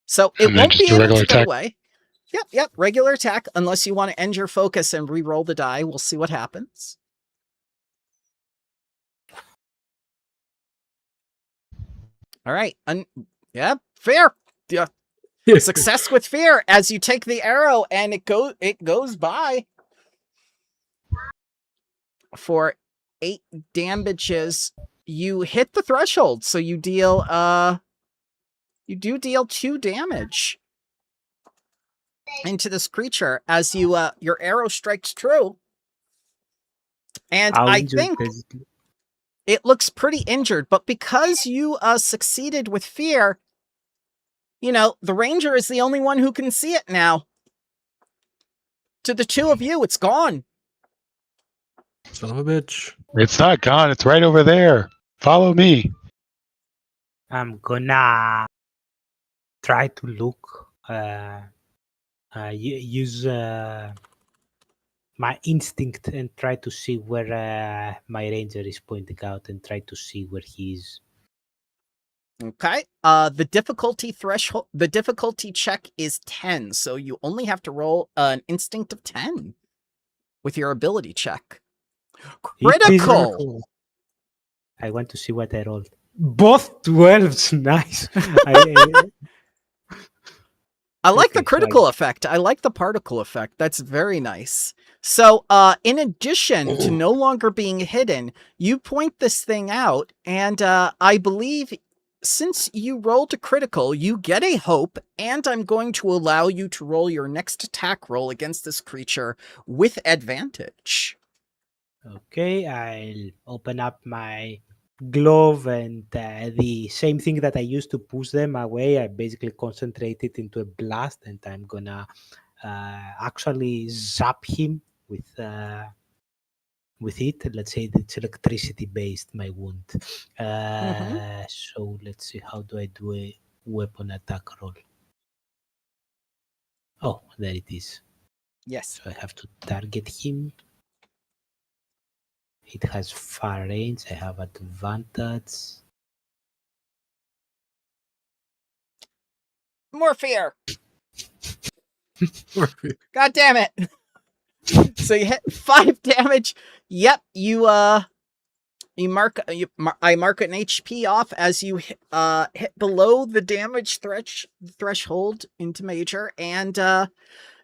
So it And then won't just be a able regular to get attack. away. Yep. Regular attack, unless you want to end your focus and re-roll the die. We'll see what happens. All right. Fair. Yeah. Success with fear as you take the arrow and it goes by for 8 damages. You hit the threshold, so you deal 2 damage into this creature as you your arrow strikes true. And How I injured think is it? it looks pretty injured, but because you succeeded with fear, the ranger is the only one who can see it now. To the 2 of you, it's gone. Son of a bitch. It's not gone. It's right over there. Follow me. I'm gonna try to look, use my instinct and try to see where my ranger is pointing out and try to see where he is. Okay. The difficulty check is 10, so you only have to roll an instinct of 10 with your ability check. It is Critical. I want to see what I rolled. Both 12s. Nice. I like the Okay, critical effect. I like the particle effect. That's very nice. So, in addition to no longer being hidden, you point this thing out, and I believe since you rolled a critical, you get a hope, and I'm going to allow you to roll your next attack roll against this creature with advantage. Okay, I'll open up my glove and the same thing that I used to push them away, I basically concentrate it into a blast, and I'm gonna actually zap him with it. Let's say it's electricity based, my wound. So let's see, how do I do a weapon attack roll? Oh, there it is. Yes. So I have to target him. It has far range. I have advantage. More fear. God damn it. So you hit 5 damage. Yep, I mark an HP off as you hit below the damage threshold into major, and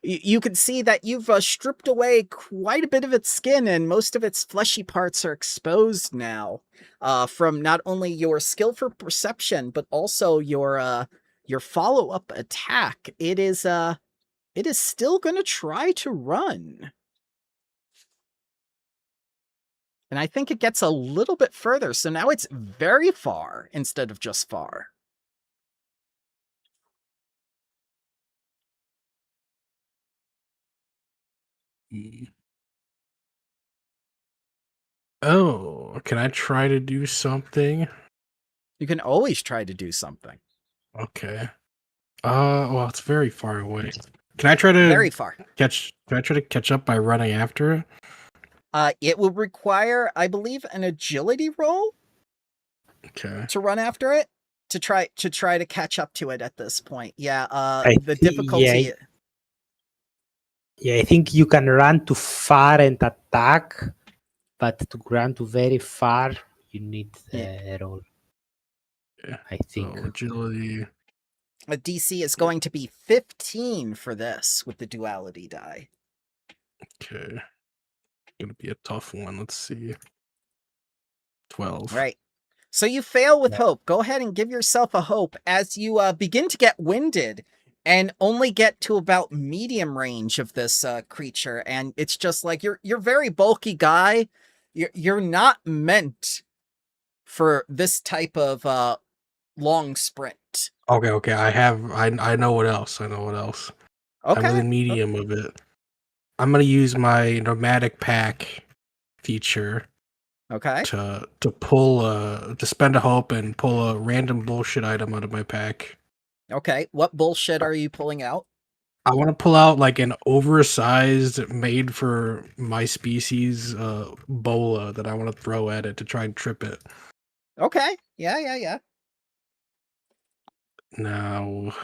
you can see that you've stripped away quite a bit of its skin, and most of its fleshy parts are exposed now, from not only your skill for perception but also your follow-up attack. It is still going to try to run. And I think it gets a little bit further, so now it's very far instead of just far. Oh, can I try to do something? You can always try to do something. Okay. Well, it's very far away. Can I try to Very far. Can I try to catch up by running after it? It will require, I believe, an agility roll Okay. to run after it, to try to catch up to it at this point. Yeah, the think- difficulty. Yeah, I think you can run too far and attack, but to run too very far, you need the roll. Yeah. I think. So agility. A DC is going to be 15 for this with the duality die. Okay. Gonna be a tough one. Let's see. 12. Right. So you fail with Yeah. hope. Go ahead and give yourself a hope as you begin to get winded and only get to about medium range of this creature. And it's just like you're very bulky guy. You're not meant for this type of long sprint. Okay. I know what else. I'm Okay. within medium of it. I'm gonna use my nomadic pack feature Okay. to pull to spend a hope and pull a random bullshit item out of my pack. Okay. What bullshit are you pulling out? I want to pull out like an oversized, made for my species bola that I want to throw at it to try and trip it. Okay. Yeah. Now,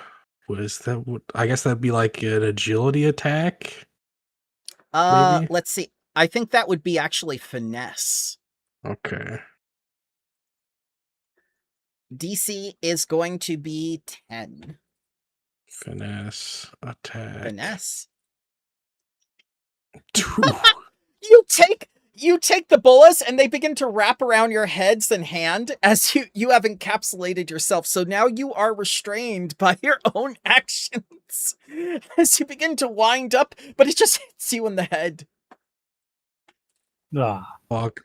what is that? I guess that'd be like an agility attack. Maybe? Let's see. I think that would be actually finesse. Okay. DC is going to be 10. Finesse attack. Finesse. 2. You take the bullets and they begin to wrap around your heads and hand as you have encapsulated yourself. So now you are restrained by your own actions as you begin to wind up, but it just hits you in the head. Ah. Fuck.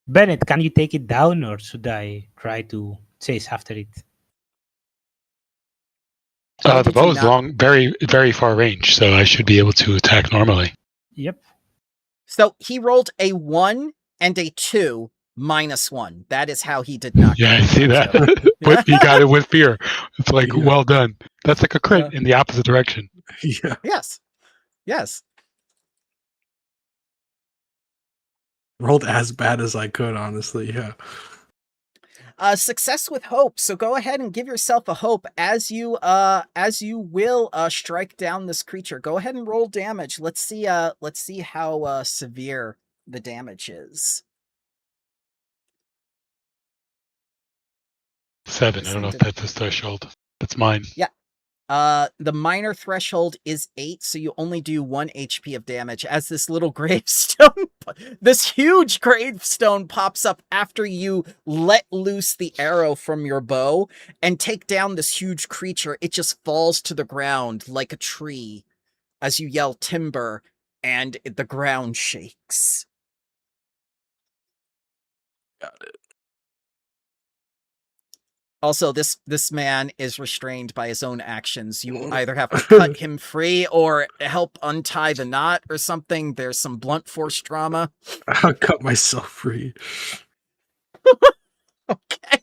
Bennett, can you take it down or should I try to chase after it? How The did you bow is not- long, very, very far range, so I should be able to attack normally. Yep. So he rolled a 1 and a 2 -1. That is how he did not. Yeah, I get see that. that. But he got it with fear. It's like, Yeah. well done. That's like a crit in the opposite direction. Yeah. Yes. Rolled as bad as I could, honestly. Yeah. Success with hope. So go ahead and give yourself a hope as you will strike down this creature. Go ahead and roll damage. Let's see how severe the damage is. 7. I don't know if that's his threshold. That's mine. Yeah. The minor threshold is 8, so you only do 1 HP of damage as this little gravestone, this huge gravestone pops up after you let loose the arrow from your bow and take down this huge creature. It just falls to the ground like a tree as you yell timber and the ground shakes. Got it. Also, this man is restrained by his own actions. You either have to cut him free or help untie the knot or something. There's some blunt force trauma. I'll cut myself free. Okay.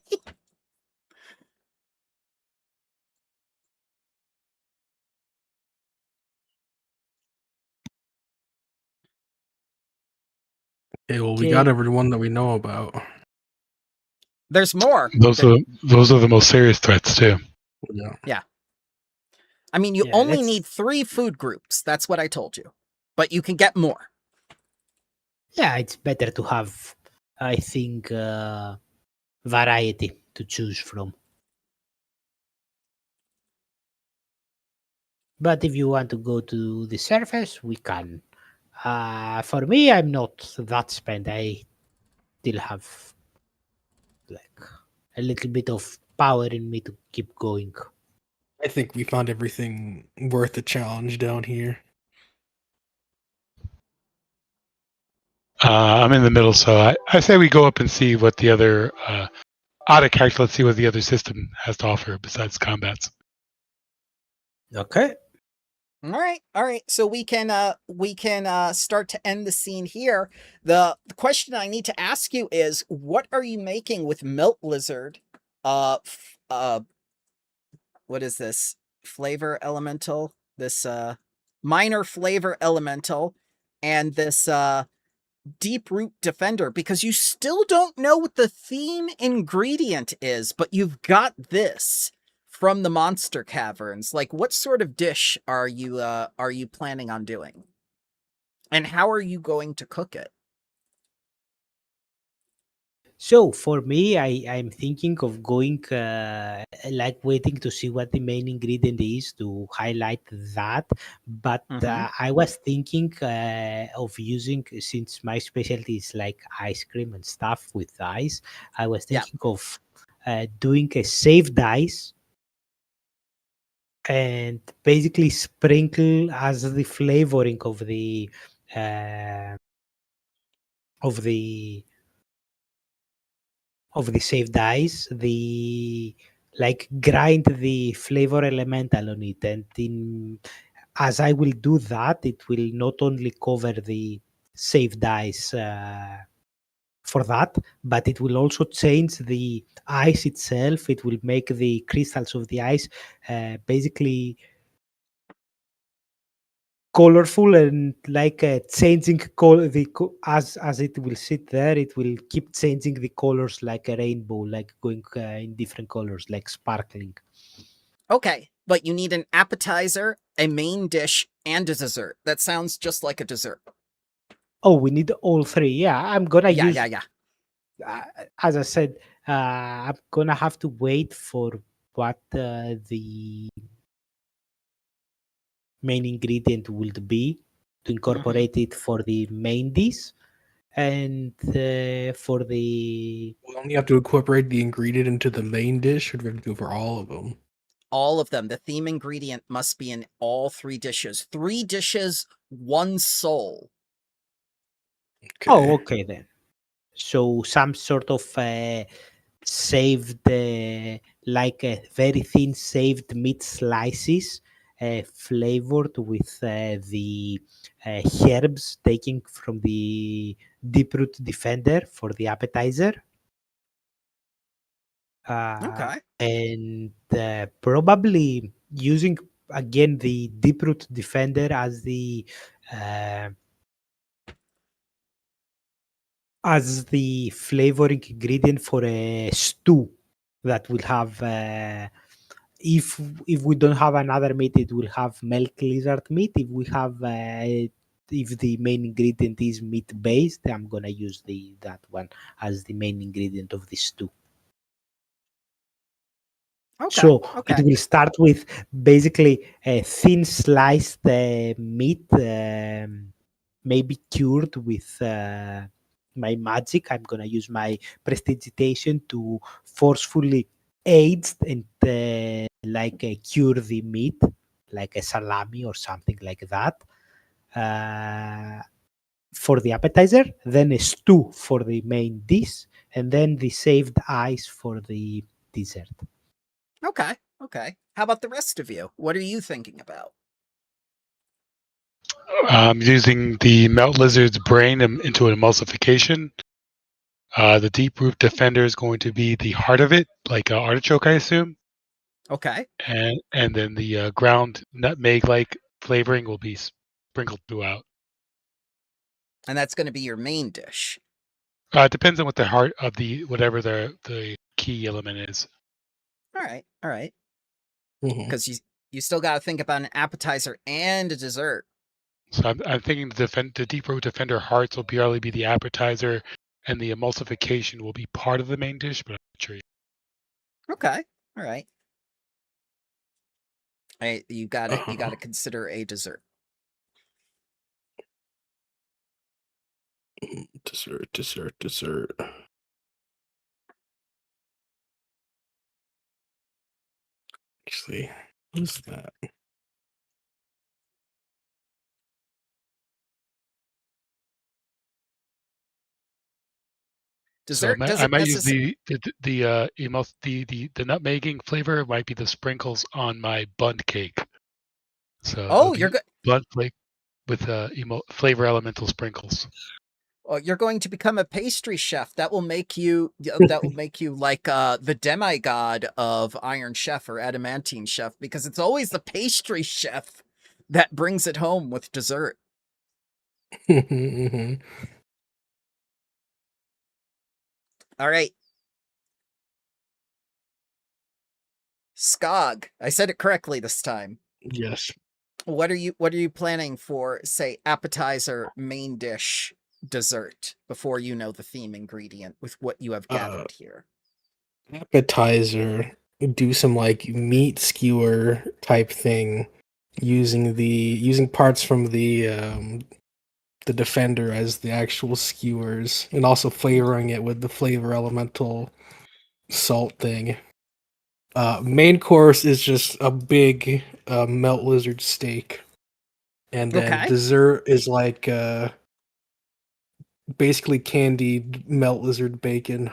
Okay, well, we Okay. got everyone that we know about. There's more. Those are the most serious threats too. Yeah. I mean, you Yeah, only let's- need 3 food groups. That's what I told you. But you can get more. Yeah, it's better to have, I think, variety to choose from. But if you want to go to the surface, we can. For me, I'm not that spent. I still have like a little bit of power in me to keep going. I think we found everything worth the challenge down here. I'm in the middle, so I say we go up and see what the other Otic character. Let's see what the other system has to offer besides combats. Okay. All right. So we can start to end the scene here. The question I need to ask you is, what are you making with Melt Lizard? What is this? Flavor elemental? This minor flavor elemental and this deep root defender, because you still don't know what the theme ingredient is, but you've got this from the monster caverns. Like, what sort of dish are you planning on doing? And how are you going to cook it? So for me, I'm thinking of going like waiting to see what the main ingredient is to highlight that. But Mm-hmm. I was thinking of using, since my specialty is like ice cream and stuff with ice, I was Yeah. thinking of doing a saved ice and basically sprinkle as the flavoring uh, of the saved ice, the like grind the flavor elemental on it, and in as I will do that, it will not only cover the saved ice for that, but it will also change the ice itself. It will make the crystals of the ice basically colorful and like changing color as it will sit there, it will keep changing the colors like a rainbow, like going in different colors, like sparkling. Okay, but you need an appetizer, a main dish, and a dessert. That sounds just like a dessert. Oh, we need all three. Yeah, I'm gonna Yeah, use yeah, yeah. uh, as I said, I'm gonna have to wait for what the main ingredient would be to Mm-hmm. incorporate it for the main dish, and for the We only have to incorporate the ingredient into the main dish, or do we have to do it for all of them? All of them. The theme ingredient must be in all 3 dishes. 3 dishes, one soul. oh, Okay. okay then. So some sort of saved, like very thin saved meat slices, flavored with the herbs taken from the deep root defender for the appetizer, Okay. and probably using again the deep root defender uh, as the flavoring ingredient for a stew that will have if we don't have another meat, it will have milk lizard meat. If we have if the main ingredient is meat based, I'm gonna use the that one as the main ingredient of the stew. Okay. So it Okay. will start with basically a thin sliced meat, maybe cured with my magic. I'm gonna use my prestidigitation to forcefully age and like cure the meat, like a salami or something like that. Uh, for the appetizer, then a stew for the main dish, and then the saved ice for the dessert. Okay. Okay. How about the rest of you? What are you thinking about? Using the melt lizard's brain into an emulsification. The deep root defender is going to be the heart of it, like artichoke, I assume, Okay. and then the ground nutmeg-like flavoring will be sprinkled throughout. And that's going to be your main dish. It depends on what the heart of the whatever the key element is. All right. All right. Mhm. Because you still got to think about an appetizer and a dessert. So I'm thinking the deep root defender hearts will purely be the appetizer, and the emulsification will be part of the main dish, but I'm not sure. Okay. All right. Hey, you got it. You got Uh-huh. to consider a dessert. Dessert. Actually, what is that? So Dessert I doesn't might use necessarily. the nutmegging flavor might be the sprinkles on my bundt cake. So it'll Oh, you're be good. bundt flake with flavor elemental sprinkles. Well, you're going to become a pastry chef. That will make you. That will make you like the demigod of Iron Chef or Adamantine Chef, because it's always the pastry chef that brings it home with dessert. Mhm. All right, Skog. I said it correctly this time. Yes. What are you planning for, say, appetizer, main dish? dessert before you know the theme ingredient with what you have gathered here? Appetizer, do some like meat skewer type thing using parts from the Defender as the actual skewers, and also flavoring it with the flavor elemental salt thing. Main course is just a big melt lizard steak, and then Okay. dessert is like basically candied melt lizard bacon.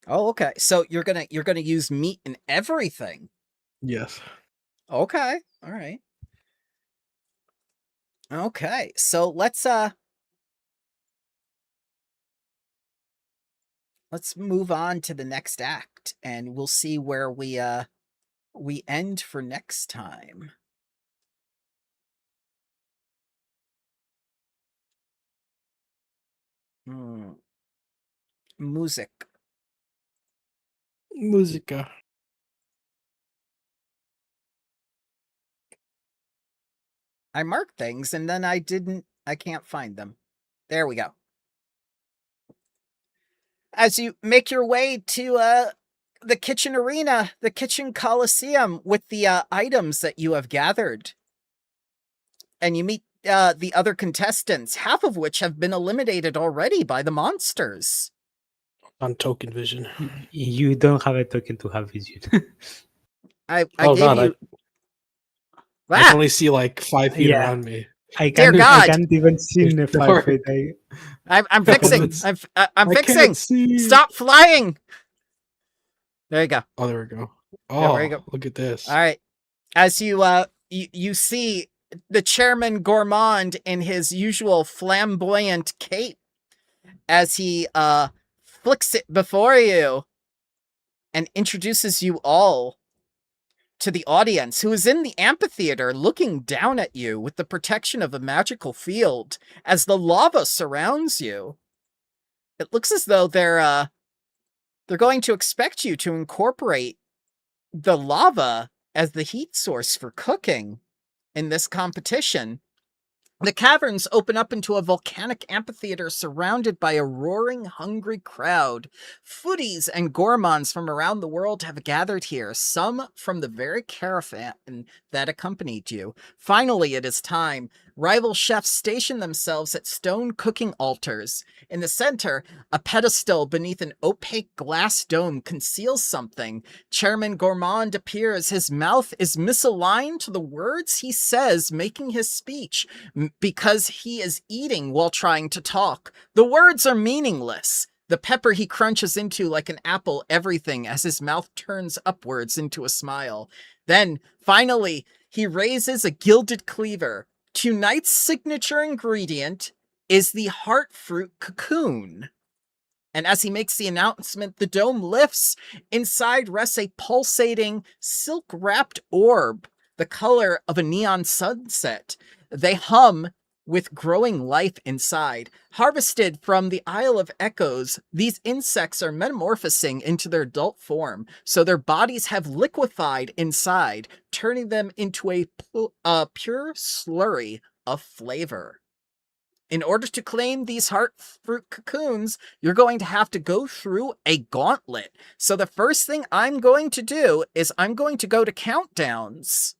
Oh, okay. So you're gonna use meat in everything. Yes. Okay. All right. Okay. So let's move on to the next act, and we'll see where we end for next time. Music. Musica. I marked things and then I can't find them. There we go. As you make your way to the kitchen arena, the kitchen coliseum with the items that you have gathered, and you meet the other contestants, half of which have been eliminated already by the monsters. On token vision. You don't have a token to have vision. I Oh gave god, you. I can only see like 5 feet Yeah. around me. I Dear can't. God. I can't even see in the Dark. 5 feet. I'm fixing. It's- I'm I fixing. can't see. Stop flying. There you go. Oh, there we go. Yeah, Oh, there you go. look at this. All right. As you see the chairman Gourmand in his usual flamboyant cape, as he flicks it before you and introduces you all to the audience, who is in the amphitheater looking down at you with the protection of a magical field as the lava surrounds you. It looks as though they're going to expect you to incorporate the lava as the heat source for cooking in this competition. The caverns open up into a volcanic amphitheater surrounded by a roaring, hungry crowd. Foodies and gourmands from around the world have gathered here, some from the very caravan that accompanied you. Finally, it is time. Rival chefs station themselves at stone cooking altars. In the center, a pedestal beneath an opaque glass dome conceals something. Chairman Gourmand appears. His mouth is misaligned to the words he says, making his speech, because he is eating while trying to talk. The words are meaningless. The pepper he crunches into like an apple, everything, as his mouth turns upwards into a smile. Then, finally, he raises a gilded cleaver. Tonight's signature ingredient is the heart fruit cocoon. And as he makes the announcement, the dome lifts. Inside rests a pulsating, silk-wrapped orb, the color of a neon sunset. They hum with growing life inside. Harvested from the Isle of Echoes, these insects are metamorphosing into their adult form, so their bodies have liquefied inside, turning them into a pure slurry of flavor. In order to claim these heart fruit cocoons, you're going to have to go through a gauntlet. So the first thing I'm going to do is I'm going to go to countdowns.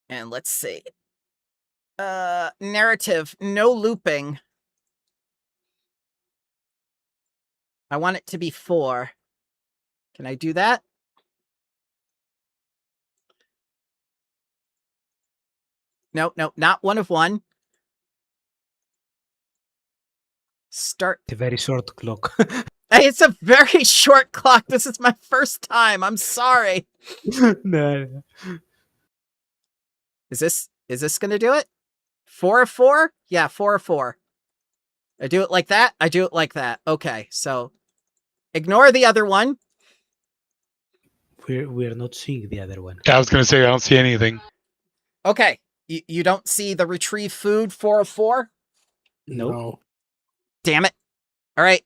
And let's see. Narrative, no looping. I want it to be 4. Can I do that? No, not 1 of 1. Start. It's a very short clock. It's a very short clock. This is my first time. I'm sorry. No. Is this gonna do it? 4 of 4? Yeah, 4 of 4. I do it like that. I do it like that. Okay, so ignore the other one. We're not seeing the other one. I was going to say I don't see anything. Okay, you don't see the retrieve food 4 of 4? Nope. No. Damn it. All right.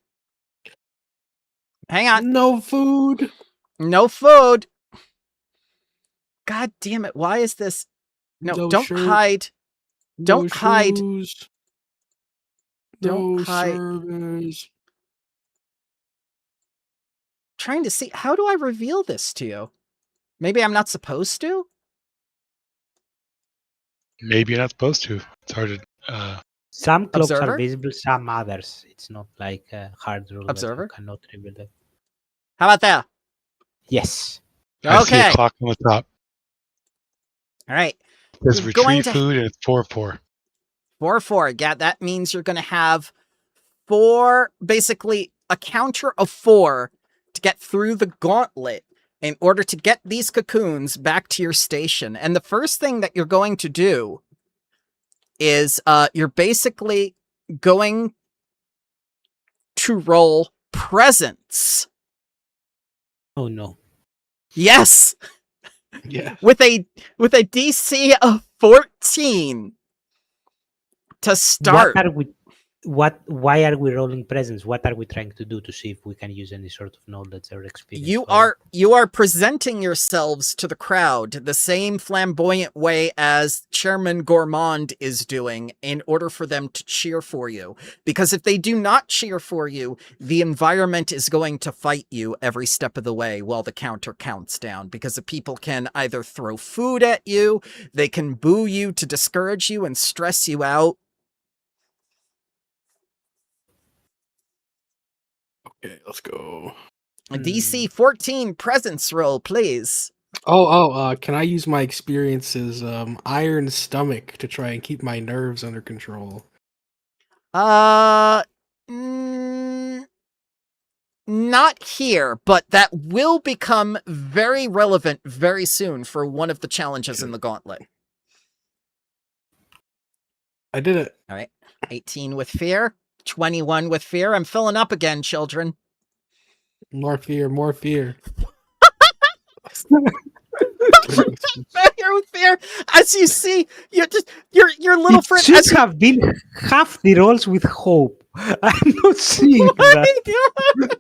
Hang on. No food. No food. God damn it. Why is this? No, No don't shirt. hide. No Don't hide. shoes. Don't No hide. service. Trying to see, how do I reveal this to you? Maybe I'm not supposed to? Maybe you're not supposed to. It's hard to. Some clocks Observer? are visible, some others. It's not like a hard rule that Observer? you cannot reveal them. How about that? Yes. I see Okay. a clock on the top. All right. There's You're going retrieve to- food and it's 4-4. 4-4. Yeah, that means you're going to have 4, basically a counter of 4 to get through the gauntlet in order to get these cocoons back to your station. And the first thing that you're going to do is you're basically going to roll presence. Oh no. Yes, Yeah. with a DC of 14 to start. Why are we rolling presents? What are we trying to do to see if we can use any sort of knowledge or experience? You are presenting yourselves to the crowd the same flamboyant way as Chairman Gourmand is doing in order for them to cheer for you. Because if they do not cheer for you, the environment is going to fight you every step of the way while the counter counts down. Because the people can either throw food at you, they can boo you to discourage you and stress you out. Okay, let's go. A DC 14 presence roll, please. Can I use my experiences, iron stomach to try and keep my nerves under control? Not here, but that will become very relevant very soon for one of the challenges in the gauntlet. I did it. All right. 18 with fear, 21 with fear. I'm filling up again, children. More fear, more fear. Failure with fear. As you see, you're just your little It friend. should As you, have been half the rolls with hope. I'm not seeing that.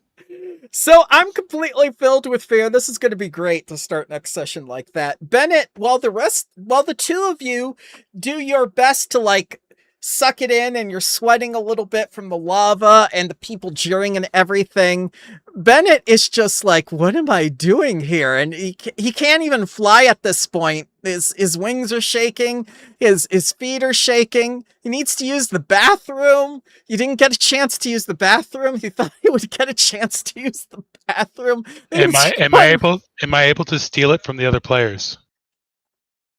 So I'm completely filled with fear. This is going to be great to start next session like that. Bennett, while the two of you do your best to like suck it in and you're sweating a little bit from the lava and the people jeering and everything, Bennett is just like, what am I doing here? And he can't even fly at this point. His wings are shaking. His feet are shaking. He needs to use the bathroom. You didn't get a chance to use the bathroom. You thought he would get a chance to use the bathroom. Am I able to steal it from the other players?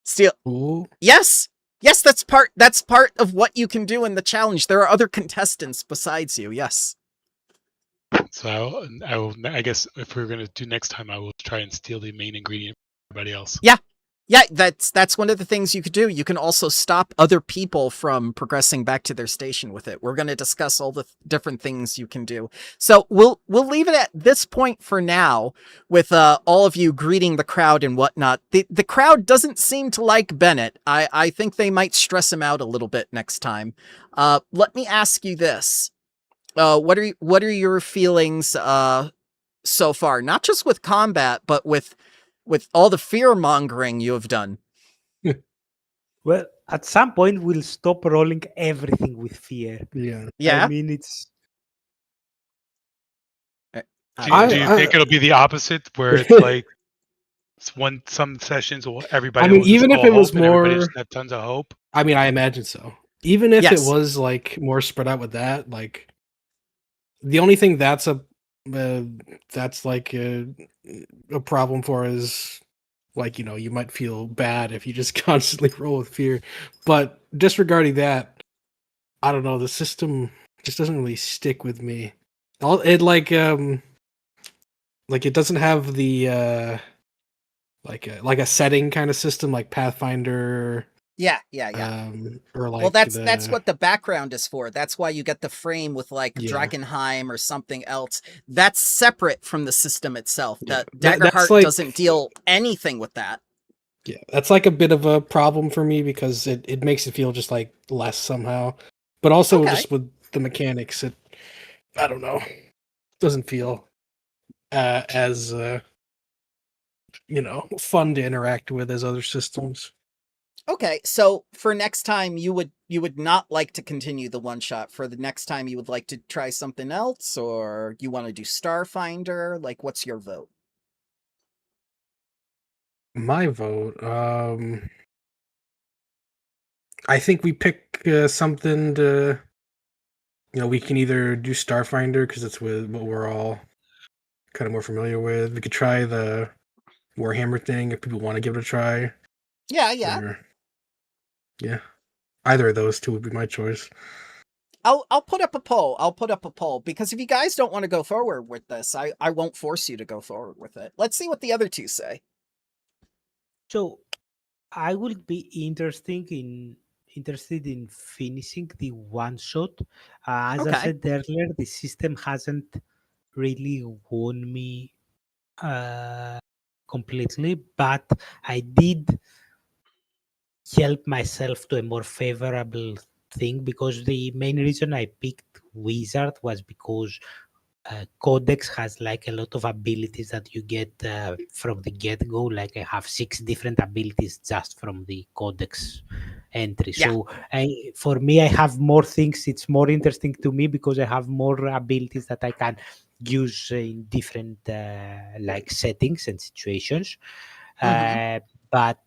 Steal? Ooh. Yes, that's part of what you can do in the challenge. There are other contestants besides you. Yes. So I guess if we're gonna do next time, I will try and steal the main ingredient from everybody else. Yeah, that's one of the things you could do. You can also stop other people from progressing back to their station with it. We're going to discuss all the different things you can do. So we'll leave it at this point for now, with all of you greeting the crowd and whatnot. The crowd doesn't seem to like Bennett. I think they might stress him out a little bit next time. Let me ask you this: what are your feelings so far? Not just with combat, but with all the fear-mongering you have done. Well, at some point, we'll stop rolling everything with fear. Yeah. Yeah? I mean, it's... Do you think it'll be the opposite, where it's like some sessions everybody? I mean, will just even if go it was hope and everybody more- just have tons of hope. I mean, I imagine so. Even if Yes. it was like more spread out with that, like the only thing that's like a problem for is like, you know, you might feel bad if you just constantly roll with fear. But disregarding that, I don't know, the system just doesn't really stick with me. It like it doesn't have the like a setting kind of system like Pathfinder. Yeah. Or like, Well, that's what the background is for. That's why you get the frame with like Yeah. Dragonheim or something else. That's separate from the system itself. Yeah. That That's Daggerheart like- doesn't deal anything with that. Yeah, that's like a bit of a problem for me because it makes it feel just like less somehow. But also Okay. just with the mechanics, I don't know. Doesn't feel as fun to interact with as other systems. Okay, so for next time, you would not like to continue the one shot. For the next time, you would like to try something else, or you want to do Starfinder? Like, what's your vote? My vote. I think we pick something to. We can either do Starfinder because it's with what we're all kind of more familiar with. We could try the Warhammer thing if people want to give it a try. Yeah, yeah. Or, yeah, either of those two would be my choice. I'll put up a poll. I'll put up a poll because if you guys don't want to go forward with this, I won't force you to go forward with it. Let's see what the other two say. So I will be interested in finishing the one shot. As I Okay. said earlier, the system hasn't really won me completely, but I did help myself to a more favorable thing because the main reason I picked Wizard was because Codex has like a lot of abilities that you get from the get go. Like I have 6 different abilities just from the Codex entry. Yeah. So for me, I have more things. It's more interesting to me because I have more abilities that I can use in different like settings and situations. Mm-hmm. But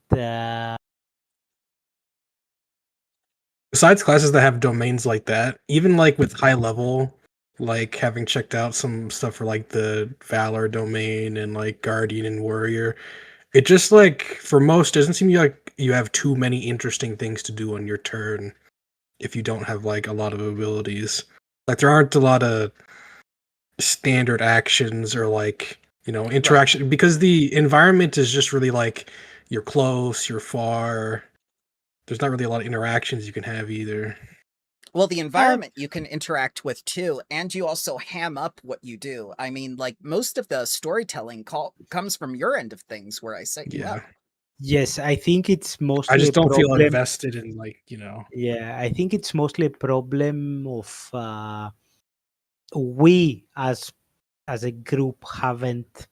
Besides classes that have domains like that, even like with high level, like having checked out some stuff for like the Valor domain and like Guardian and Warrior, it just like for most doesn't seem like you have too many interesting things to do on your turn if you don't have like a lot of abilities. Like there aren't a lot of standard actions or like interaction because the environment is just really like you're close, you're far. There's not really a lot of interactions you can have either. Well, the environment you can interact with too, and you also ham up what you do. I mean, like most of the storytelling comes from your end of things where I set you up. yes, I think it's I mostly a just don't feel problem. invested in Yeah, I think it's mostly a problem of we as a group haven't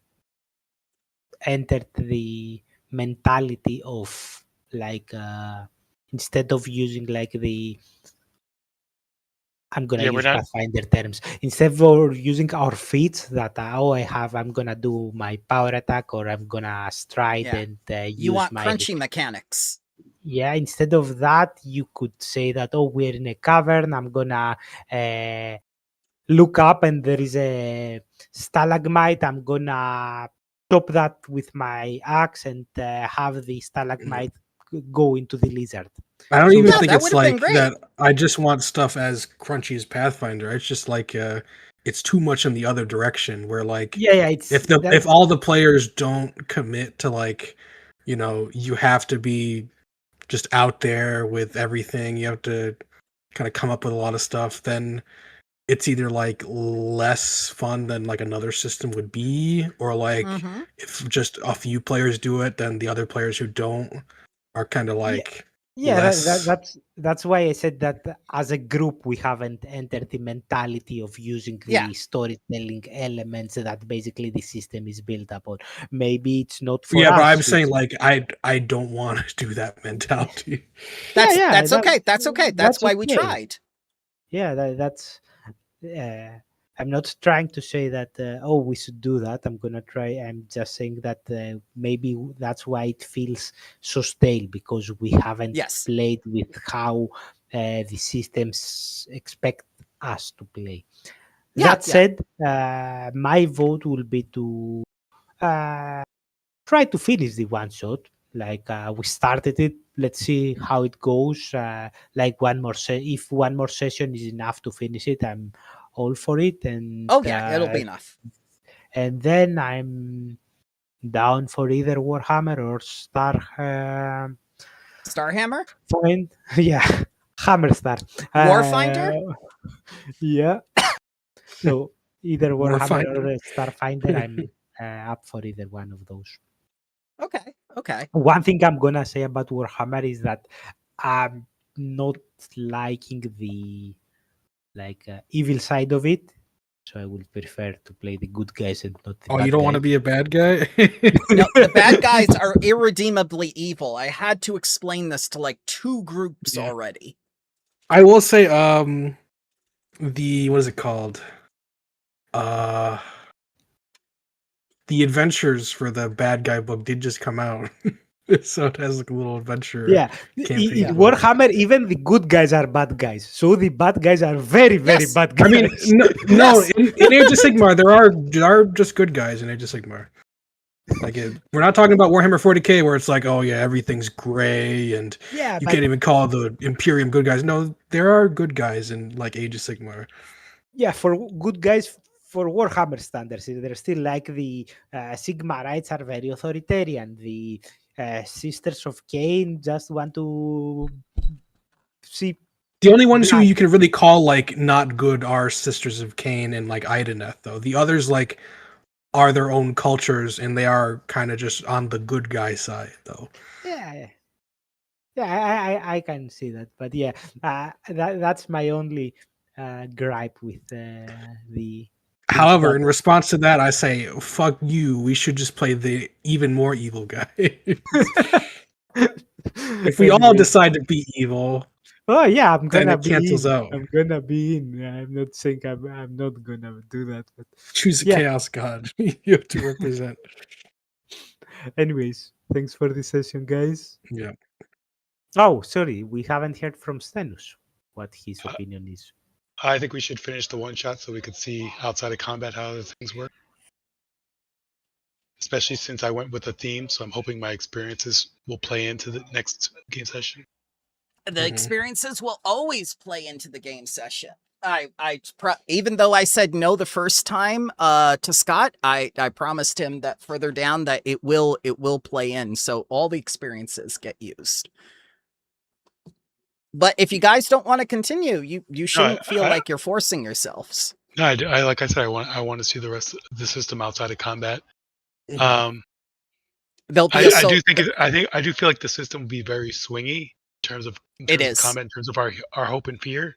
entered the mentality of like instead of using like the I'm gonna Yeah, we're use not. Pathfinder terms. Instead of using our feats that I'm gonna do my power attack or I'm gonna stride Yeah. and You use want my crunchy mechanics. yeah. Instead of that, you could say that we're in a cavern. I'm gonna look up and there is a stalagmite. I'm gonna chop that with my axe and have the stalagmite go into the lizard. I don't So even Yeah, think that would it's have been like great. that. I just want stuff as crunchy as Pathfinder. It's just like it's too much in the other direction where like yeah, it's that. if all the players don't commit to like you have to be just out there with everything, you have to kind of come up with a lot of stuff, then it's either like less fun than like another system would be, or like Mm-hmm. if just a few players do it, then the other players who don't are kind of Yeah, like yeah. less. That's why I said that as a group we haven't entered the mentality of using Yeah. the storytelling elements that basically the system is built upon. Maybe it's not for Yeah, but I'm us. saying like I don't want to do that mentality. Yeah, yeah, That's okay. That's okay. That's that's why we okay. tried. Yeah, that's. I'm not trying to say that. We should do that. I'm gonna try. I'm just saying that maybe that's why it feels so stale because we haven't Yes. played with how the systems expect us to play. Yeah, That yeah. said, my vote will be to uh, try to finish the one shot. Like we started it, let's see how it goes. Like if one more session is enough to finish it, I'm all for it. Oh yeah, it'll be enough. And then I'm down for either Warhammer or Starhammer? Find yeah, Hammer Star. Warfinder? Yeah. So either Warhammer or Warfinder. Starfinder, I'm up for either one of those. Okay. Okay. One thing I'm gonna say about Warhammer is that I'm not liking the like evil side of it. So I would prefer to play the good guys and not the Oh, bad you don't want guys. to be a bad guy? No, the bad guys are irredeemably evil. I had to explain this to like 2 groups Yeah. already. I will say, what is it called? The adventures for the bad guy book did just come out. So it has like a little adventure Yeah, campaign in book. Warhammer, even the good guys are bad guys. So the bad guys are very, very Yes. bad guys. I mean, no, Yes. in Age of Sigmar, there are just good guys in Age of Sigmar. Like we're not talking about Warhammer 40k where it's like, oh yeah, everything's gray and yeah, you but can't even call the Imperium good guys. No, there are good guys in like Age of Sigmar. yeah, for good guys, for Warhammer standards, they're still like the Sigmarites are very authoritarian. The Sisters of Cain just want to see The only ones who blood. you can really call like not good are Sisters of Cain and like Ideneth, though. The others like are their own cultures and they are kind of just on the good guy side, though. Yeah, I can see that, but yeah, that's my only gripe with the However, but in response to that, I say, fuck you. We should just play the even more evil guy. If we all anyways, decide to be evil, oh yeah, I'm then gonna it be cancels in. out. I'm gonna be in. I'm not saying I'm not gonna do that, but Choose a yeah. chaos god you have to represent. Anyways, thanks for the session, guys. Yeah. Oh, sorry, we haven't heard from Stenus what his opinion is. I think we should finish the one shot so we could see outside of combat how other things work. Especially since I went with a theme, so I'm hoping my experiences will play into the next game session. The experiences will always play into the game session. Even though I said no the first time to Scott, I promised him that further down that it will play in, so all the experiences get used. But if you guys don't want to continue, you shouldn't feel like you're forcing yourselves. No, I like I said, I want to see the rest of the system outside of combat. There'll be I do feel like the system will be very swingy in terms of combat, in terms of our hope and fear.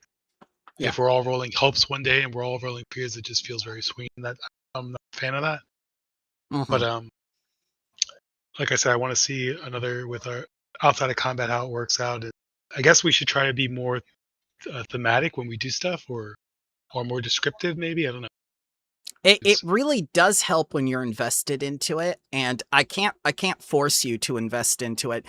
Yeah. If we're all rolling hopes one day and we're all rolling fears, it just feels very swingy. That I'm not a fan of that. But like I said, I want to see another with our outside of combat how it works out. I guess we should try to be more thematic when we do stuff, or more descriptive, maybe. I don't know. It really does help when you're invested into it, and I can't force you to invest into it.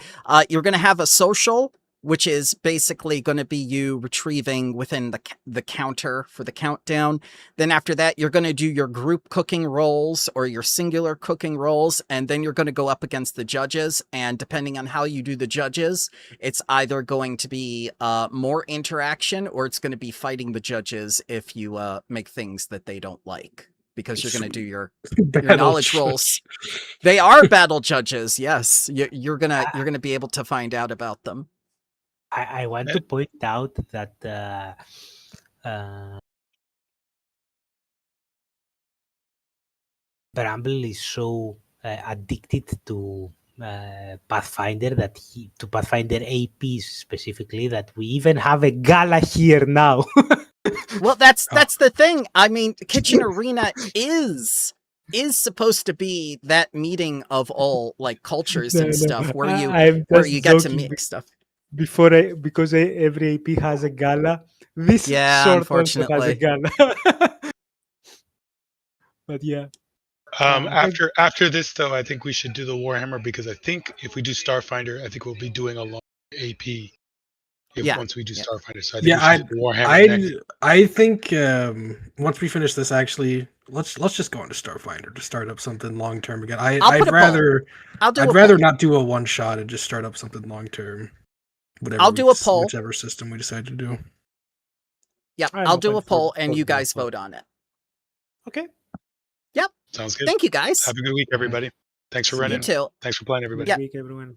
You're going to have a social, which is basically going to be you retrieving within the counter for the countdown. Then after that, you're going to do your group cooking rolls or your singular cooking rolls, and then you're going to go up against the judges. And depending on how you do the judges, it's either going to be more interaction or it's going to be fighting the judges if you make things that they don't like. Because you're going to do your knowledge rolls. They are battle judges. Yes, you're gonna be able to find out about them. I want to point out that Bramble is so addicted to Pathfinder to Pathfinder APs specifically that we even have a gala here now. Well, that's the thing. I mean, Kitchen Arena is supposed to be that meeting of all like cultures and stuff where you get to meet stuff. Because every AP has a gala. This sort also has a gala. But yeah. After this though, I think we should do the Warhammer, because I think if we do Starfinder, I think we'll be doing a long AP. Once we do Starfinder, so I think we should do Warhammer. I think once we finish this, actually, let's just go into Starfinder to start up something long term again. I'd rather not do a one shot and just start up something long term. I'll do a poll. Whichever system we decide to do. Yeah, I'll do a poll and you guys vote on it. Okay. Yep. Sounds good. Thank you guys. Have a good week, everybody. Thanks for running. You too. Thanks for playing, everybody. Yep. Good week, everyone.